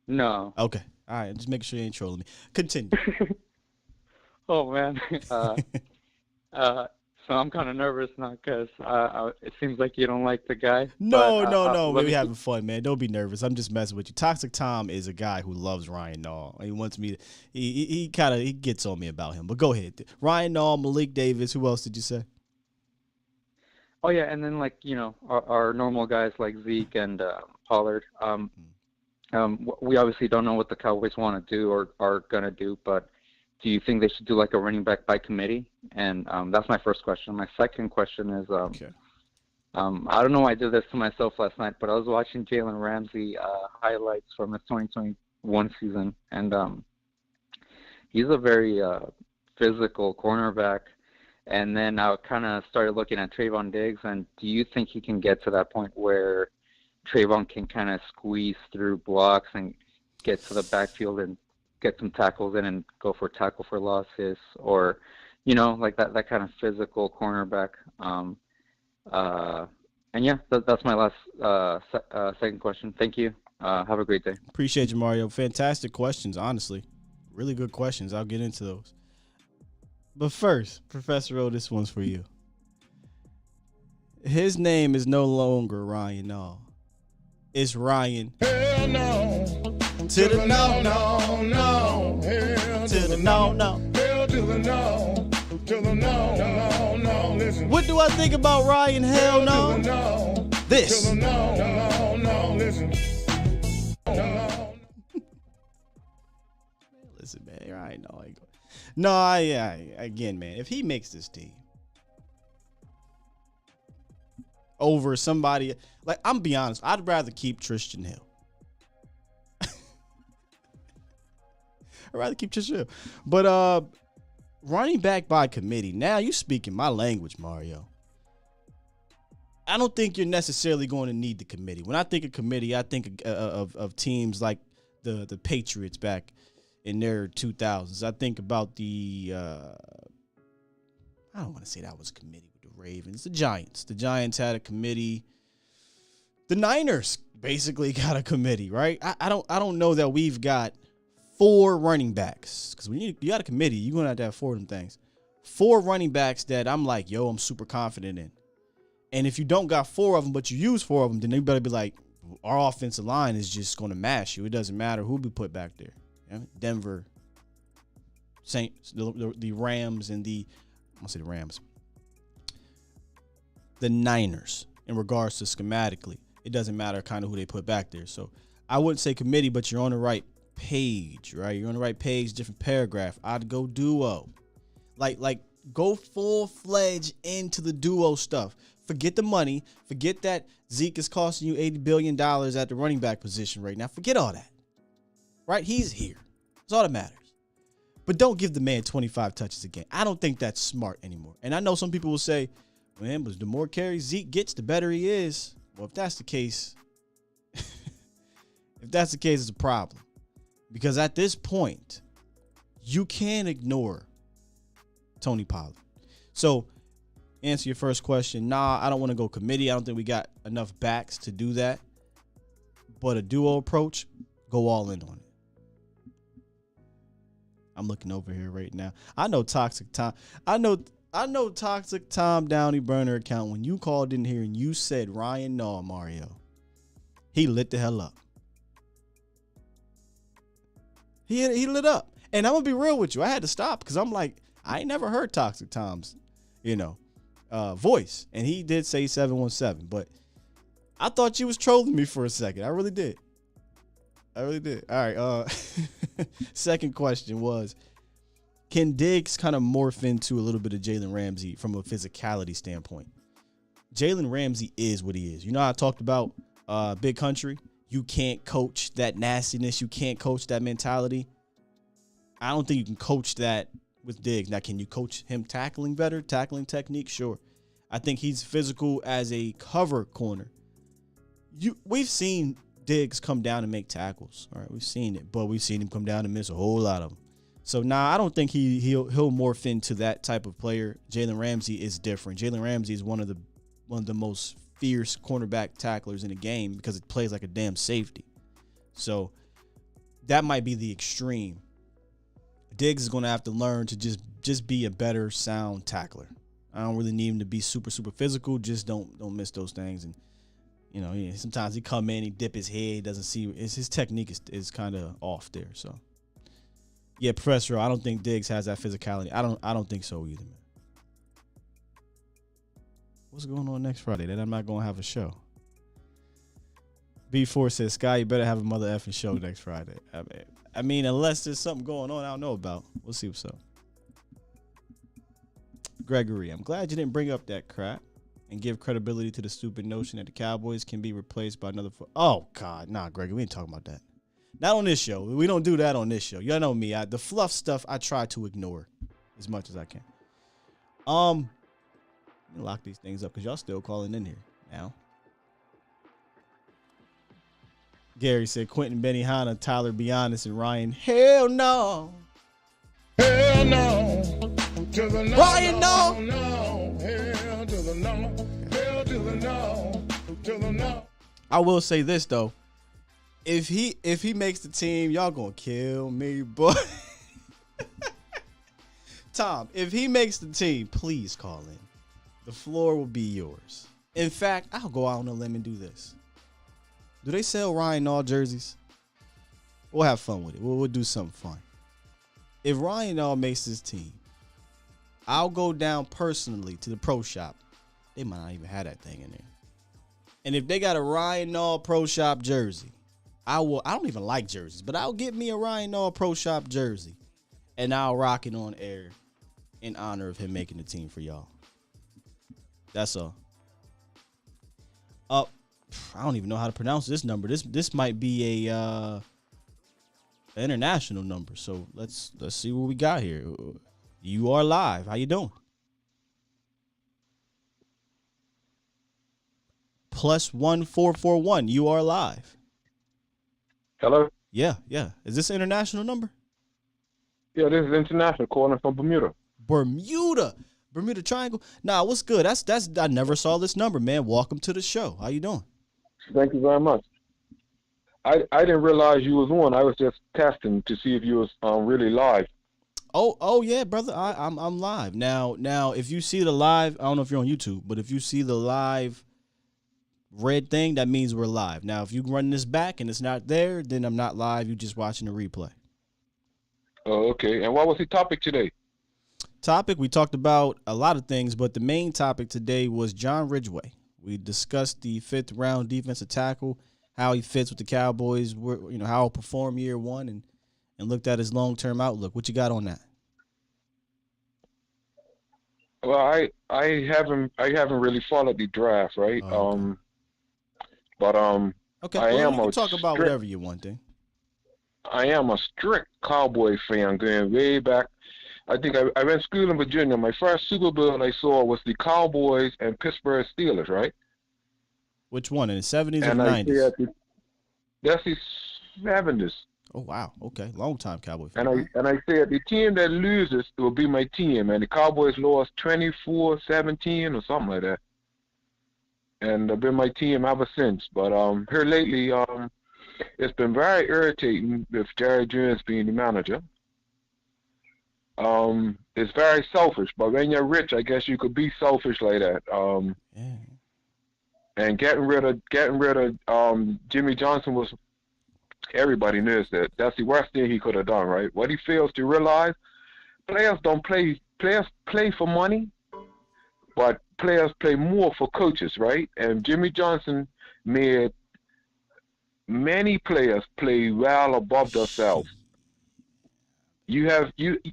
No. Okay. All right. Just making sure you ain't trolling me. Continue. Oh, man. So I'm kind of nervous now because it seems like you don't like the guy. No. We're having fun, man. Don't be nervous. I'm just messing with you. Toxic Tom is a guy who loves Ryan Nall. He wants me to, he gets on me about him. But go ahead. Ryan Nall, Malik Davis. Who else did you say? Oh, yeah. And then, like, our normal guys like Zeke and Pollard. We obviously don't know what the Cowboys want to do or are going to do, but do you think they should do like a running back by committee? And that's my first question. My second question is, I don't know why I did this to myself last night, but I was watching Jaylen Ramsey highlights from his 2021 season, and he's a very physical cornerback. And then I kind of started looking at Trayvon Diggs, and do you think he can get to that point where Trayvon can kind of squeeze through blocks and get to the backfield and get some tackles in and go for tackle for losses, or, like that kind of physical cornerback? And yeah, that's my last second question. Thank you. Have a great day. Appreciate you, Mario. Fantastic questions, honestly. Really good questions. I'll get into those. But first, Professor O, this one's for you. His name is no longer Ryan Nall. It's Ryan. Hell no. To the no, no, no. Hell To the no, no. Hell to the no. To the no, no, no. Listen. What do I think about Ryan? Hell no. To the no. This. To the no, no, no. Listen. Listen, man. Ryan, no. No, again, man. If he makes this team over somebody, like, I'm be honest, I'd rather keep Tristan Hill. I'd rather keep Tristan Hill. But running back by committee, now you speaking my language, Mario. I don't think you're necessarily going to need the committee. When I think of committee, I think of teams like the Patriots back in their 2000s. I think about the I don't want to say that was a committee with the Ravens. The Giants. The Giants had a committee. The Niners basically got a committee, right? I don't know that we've got 4 running backs, because when you got a committee, you're going to have 4 of them things. 4 running backs that I'm like, yo, I'm super confident in. And if you don't got 4 of them, but you use 4 of them, then you better be like, our offensive line is just going to mash you. It doesn't matter who we put back there. Yeah? Denver, Saints, the Rams, and I'm going to say the Rams. The Niners, in regards to schematically, it doesn't matter kind of who they put back there. So I wouldn't say committee, but you're on the right page, right? You're on the right page, different paragraph. I'd go duo. Like go full-fledged into the duo stuff. Forget the money. Forget that Zeke is costing you $80 billion at the running back position right now. Forget all that. Right? He's here. That's all that matters. But don't give the man 25 touches a game. I don't think that's smart anymore. And I know some people will say, man, but the more carries Zeke gets, the better he is. Well, if that's the case, it's a problem. Because at this point, you can't ignore Tony Pollard. So, answer your first question. Nah, I don't want to go committee. I don't think we got enough backs to do that. But a duo approach, go all in on it. I'm looking over here right now. I know Toxic Tom. I know Toxic Tom Downey burner account. When you called in here and you said Ryan Naw, Mario, he lit the hell up. He lit up. And I'm going to be real with you. I had to stop because I'm like, I ain't never heard Toxic Tom's, voice. And he did say 717. But I thought you was trolling me for a second. I really did. All right. Second question was, can Diggs kind of morph into a little bit of Jaylen Ramsey from a physicality standpoint? Jaylen Ramsey is what he is. You know how I talked about Big Country? You can't coach that nastiness. You can't coach that mentality. I don't think you can coach that with Diggs. Now, can you coach him tackling better? Tackling technique? Sure. I think he's physical as a cover corner. We've seen Diggs come down and make tackles. All right, we've seen it, but we've seen him come down and miss a whole lot of them. So now I don't think he'll morph into that type of player. Jaylen Ramsey is different. Jaylen Ramsey is one of the most fierce cornerback tacklers in the game because it plays like a damn safety. So that might be the extreme. Diggs is going to have to learn to just be a better sound tackler. I don't really need him to be super, super physical. Just don't miss those things. And sometimes he come in, he dip his head, doesn't see. His technique is kind of off there. So, yeah, Professor, I don't think Diggs has that physicality. I don't think so either, man. What's going on next Friday? That I'm not going to have a show. B4 says, Sky, you better have a mother effing show next Friday. I mean, unless there's something going on I don't know about. We'll see what's up. Gregory, I'm glad you didn't bring up that crap and give credibility to the stupid notion that the Cowboys can be replaced by another. Oh, God. Nah, Gregory, we ain't talking about that. Not on this show. We don't do that on this show. Y'all know me. The fluff stuff, I try to ignore as much as I can. Let me lock these things up because y'all still calling in here now. Gary said Quentin Benihana, Tyler Bionis, and Ryan. Hell no. Hell no. To the no. Ryan, no. No. Hell to the no. Hell to the no. To the no. I will say this though. If he makes the team, y'all gonna kill me, boy. Tom, if he makes the team, please call in. The floor will be yours. In fact, I'll go out on a limb and do this. Do they sell Ryan Naw jerseys? We'll have fun with it. We'll do something fun. If Ryan Nall makes his team, I'll go down personally to the pro shop. They might not even have that thing in there. And if they got a Ryan Nall pro shop jersey, I don't even like jerseys, but I'll get me a Ryan Nall pro shop jersey. And I'll rock it on air in honor of him making the team for y'all. That's all. I don't even know how to pronounce this number. This might be a international number. So let's see what we got here. You are live. How you doing? +1 441. You are live. Hello? Yeah. Is this an international number? Yeah, this is international calling from Bermuda. Bermuda Triangle. Nah, what's good? That's I never saw this number, man. Welcome to the show. How you doing? Thank you very much. I didn't realize you was on. I was just testing to see if you was really live. Oh yeah, brother. I'm live. Now if you see the live, I don't know if you're on YouTube, but if you see the live red thing, that means we're live. Now if you run this back and it's not there, then I'm not live. You're just watching the replay. Oh, okay. And what was the topic today? We talked about a lot of things, but the main topic today was John Ridgeway. We discussed the 5th round defensive tackle, how he fits with the Cowboys, how he'll perform year one, and looked at his long-term outlook. What you got on that? Well, I haven't really followed the draft, right? Oh, okay. I am you can talk about whatever you want, then. I am a strict Cowboy fan going way back. I think I went to school in Virginia. My first Super Bowl I saw was the Cowboys and Pittsburgh Steelers, right? Which one, in the 70s or 90s? That's the 70s. Oh, wow. Okay. Long time Cowboy fan. And I said the team that loses will be my team. And the Cowboys lost 24-17 or something like that. And they've been my team ever since. But here lately, it's been very irritating with Jerry Jones being the manager. It's very selfish, but when you're rich, I guess you could be selfish like that. And getting rid of Jimmy Johnson was, everybody knows that's the worst thing he could have done, right? What he fails to realize, players play for money, but players play more for coaches, right? And Jimmy Johnson made many players play well above themselves. You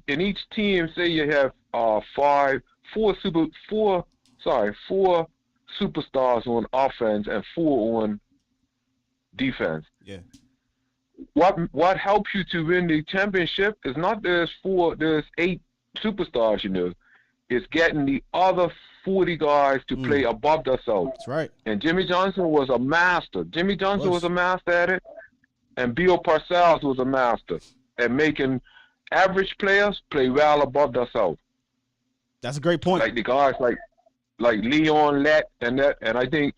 in each team, say you have four superstars on offense and 4 on defense. Yeah. What helps you to win the championship is not there's 8 superstars, It's getting the other 40 guys to play above themselves. That's right. And Jimmy Johnson was a master. Jimmy Johnson was a master at it, and Bill Parcells was a master at making average players play well above themselves. That's a great point. Like the guys like Leon Lett and that. And I think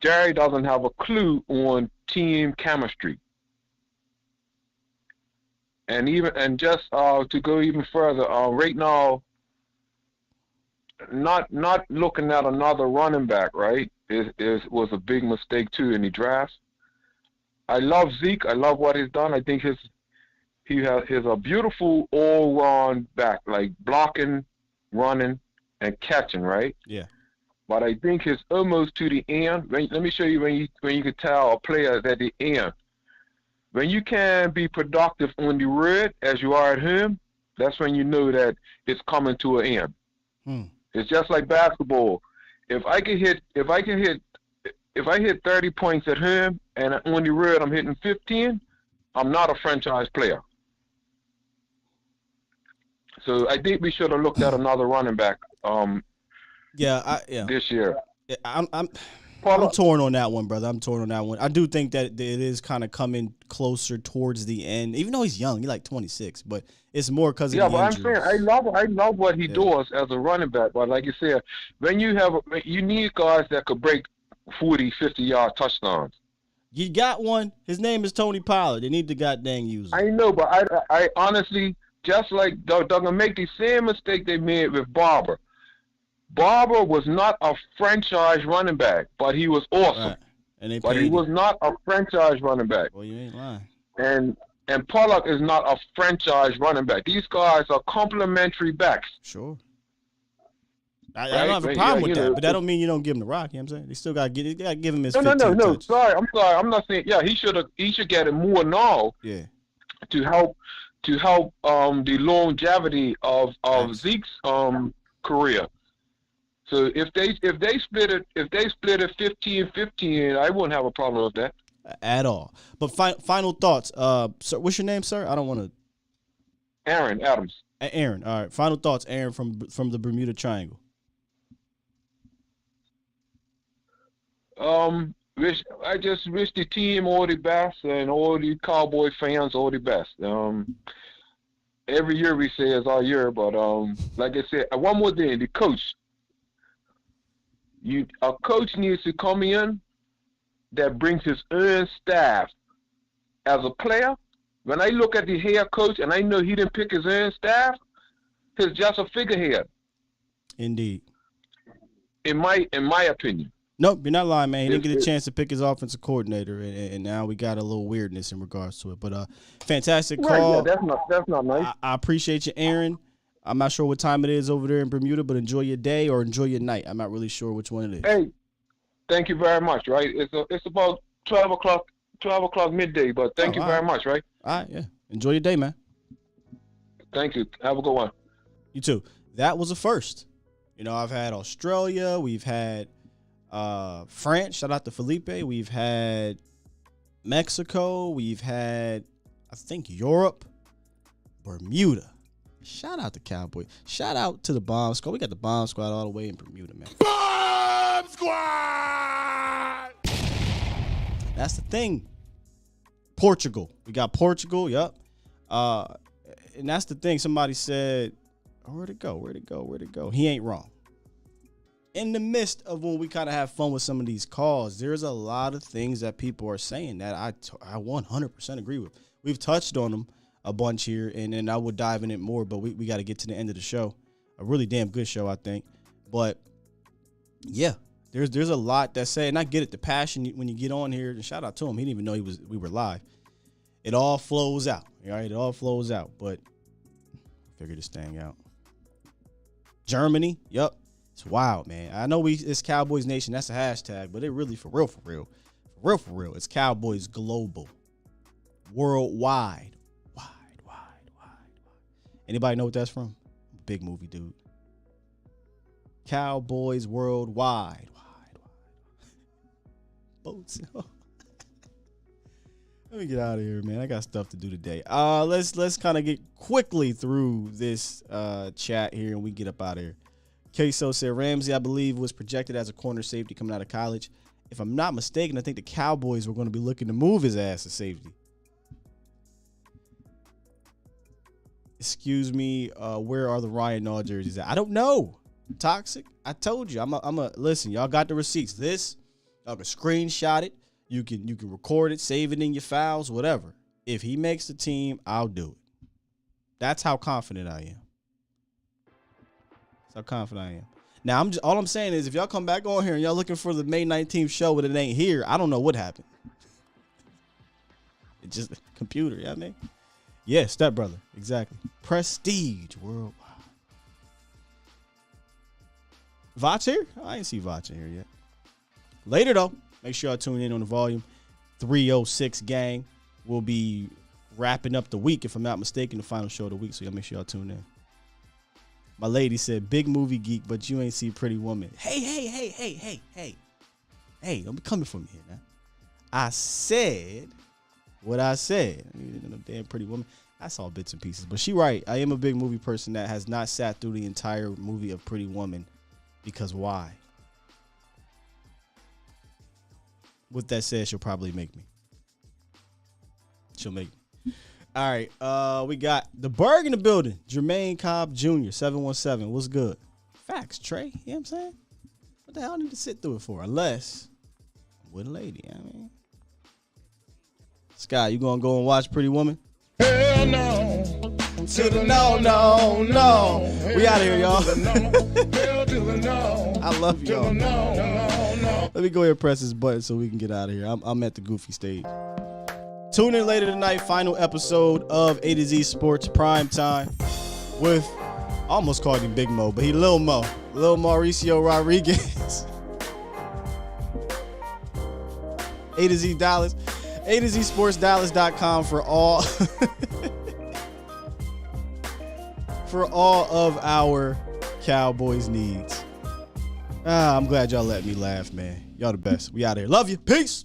Jerry doesn't have a clue on team chemistry. And just to go even further, right now, not looking at another running back, right, was a big mistake too in the draft. I love Zeke. I love what he's done. I think he's a beautiful all-round back, like blocking, running, and catching, right? Yeah. But I think it's almost to the end. Let me show you when you can tell a player is at the end. When you can be productive on the road as you are at home, that's when you know that it's coming to an end. It's just like basketball. If I hit 30 points at home and on the road I'm hitting 15, I'm not a franchise player. So I think we should have looked at another running back. This year. I'm torn on that one, brother. I'm torn on that one. I do think that it is kind of coming closer towards the end, even though he's young. He's like 26, but it's more because of the injuries. I'm saying I love what he does as a running back. But like you said, when you need guys that could break 40, 50-yard touchdowns. You got one. His name is Tony Pollard. They need to goddamn use him. I know, but I honestly, just like they're going to make the same mistake they made with Barber. Barber was not a franchise running back, but he was awesome. Right. And he was not a franchise running back. Well, you ain't lying. And And Pollock is not a franchise running back. These guys are complementary backs. Sure. I don't have a problem with that, but that don't mean you don't give him the rock. You know what I'm saying? They still got to give him his 15 touches. Sorry. I'm not saying. Yeah, he should get it more now. Yeah. To help the longevity of Zeke's career. So if they split it 15-15, I wouldn't have a problem with that at all. But final thoughts. Sir, what's your name, sir? I don't want to. Aaron Adams. Aaron. All right. Final thoughts, Aaron, from the Bermuda Triangle. I just wish the team all the best and all the Cowboy fans all the best. Every year we say it's our year, but like I said, one more thing, the coach. A coach needs to come in that brings his own staff. As a player, when I look at the head coach and I know he didn't pick his own staff, he's just a figurehead. Indeed. In my opinion. Nope, you're not lying, man. He didn't get a chance to pick his offensive coordinator, and now we got a little weirdness in regards to it. But fantastic call. Right, yeah, that's not nice. I appreciate you, Aaron. I'm not sure what time it is over there in Bermuda, but enjoy your day or enjoy your night. I'm not really sure which one it is. Hey, thank you very much. Right, it's about 12 o'clock midday, but thank you very much. Right. All right, yeah. Enjoy your day, man. Thank you. Have a good one. You too. That was a first. You know, I've had Australia. We've had France, shout out to Felipe. We've had Mexico. We've had, I think, Europe, Bermuda. Shout out to Cowboys. Shout out to the Bomb Squad. We got the Bomb Squad all the way in Bermuda, man. Bomb Squad! That's the thing. Portugal. We got Portugal, yep. And that's the thing. Somebody said, where'd it go? He ain't wrong. In the midst of when we kind of have fun with some of these calls, there's a lot of things that people are saying that I 100% agree with. We've touched on them a bunch here, and then I would dive in it more, but we got to get to the end of the show. A really damn good show, I think. But, yeah, there's a lot that say, and I get it, the passion when you get on here, and shout out to him. He didn't even know we were live. It all flows out, all right? It all flows out, but figure this thing out. Germany, yep. It's wild, man. I know it's Cowboys Nation. That's a hashtag, but it really for real. It's Cowboys Global. Worldwide. Wide. Anybody know what that's from? Big movie, dude. Cowboys Worldwide. Boats. Let me get out of here, man. I got stuff to do today. Let's kind of get quickly through this chat here and we get up out of here. Queso said Ramsey, I believe, was projected as a corner safety coming out of college. If I'm not mistaken, I think the Cowboys were going to be looking to move his ass to safety. Excuse me, where are the Ryan Nall jerseys at? I don't know. Toxic. I told you. Listen, y'all got the receipts. This, y'all can screenshot it. You can record it, save it in your files, whatever. If he makes the team, I'll do it. That's how confident I am. How confident I am. Now, all I'm saying is if y'all come back on here and y'all looking for the May 19th show but it ain't here, I don't know what happened. It's just a computer, you know what I mean? Yeah, stepbrother. Exactly. Prestige Worldwide. Vach here? I ain't see Vach in here yet. Later, though, make sure y'all tune in on the volume. 306 gang will be wrapping up the week, if I'm not mistaken, the final show of the week, so y'all make sure y'all tune in. My lady said, big movie geek, but you ain't see Pretty Woman. Hey, don't be coming for me here, man. I said what I said. Damn Pretty Woman. I saw bits and pieces, but she right. I am a big movie person that has not sat through the entire movie of Pretty Woman, because why? With that said, she'll probably make me. She'll make me. All right, we got the Berg in the building. Jermaine Cobb Jr., 717. What's good? Facts, Trey. You know what I'm saying? What the hell I need to sit through it for? Unless I'm with a lady, I mean. Scott, you gonna go and watch Pretty Woman? Hell no. To the no. We out of here, y'all. Hell to the no. I love y'all. No. Let me go ahead and press this button so we can get out of here. I'm at the goofy stage. Tune in later tonight, final episode of A to Z Sports Prime Time with, I almost called him Big Mo, but he Lil Mo. Lil Mauricio Rodriguez. A to Z Dallas. A to Z Sports Dallas.com for all for all of our Cowboys needs. I'm glad y'all let me laugh, man. Y'all the best. We out here. Love you. Peace.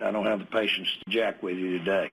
I don't have the patience to jack with you today.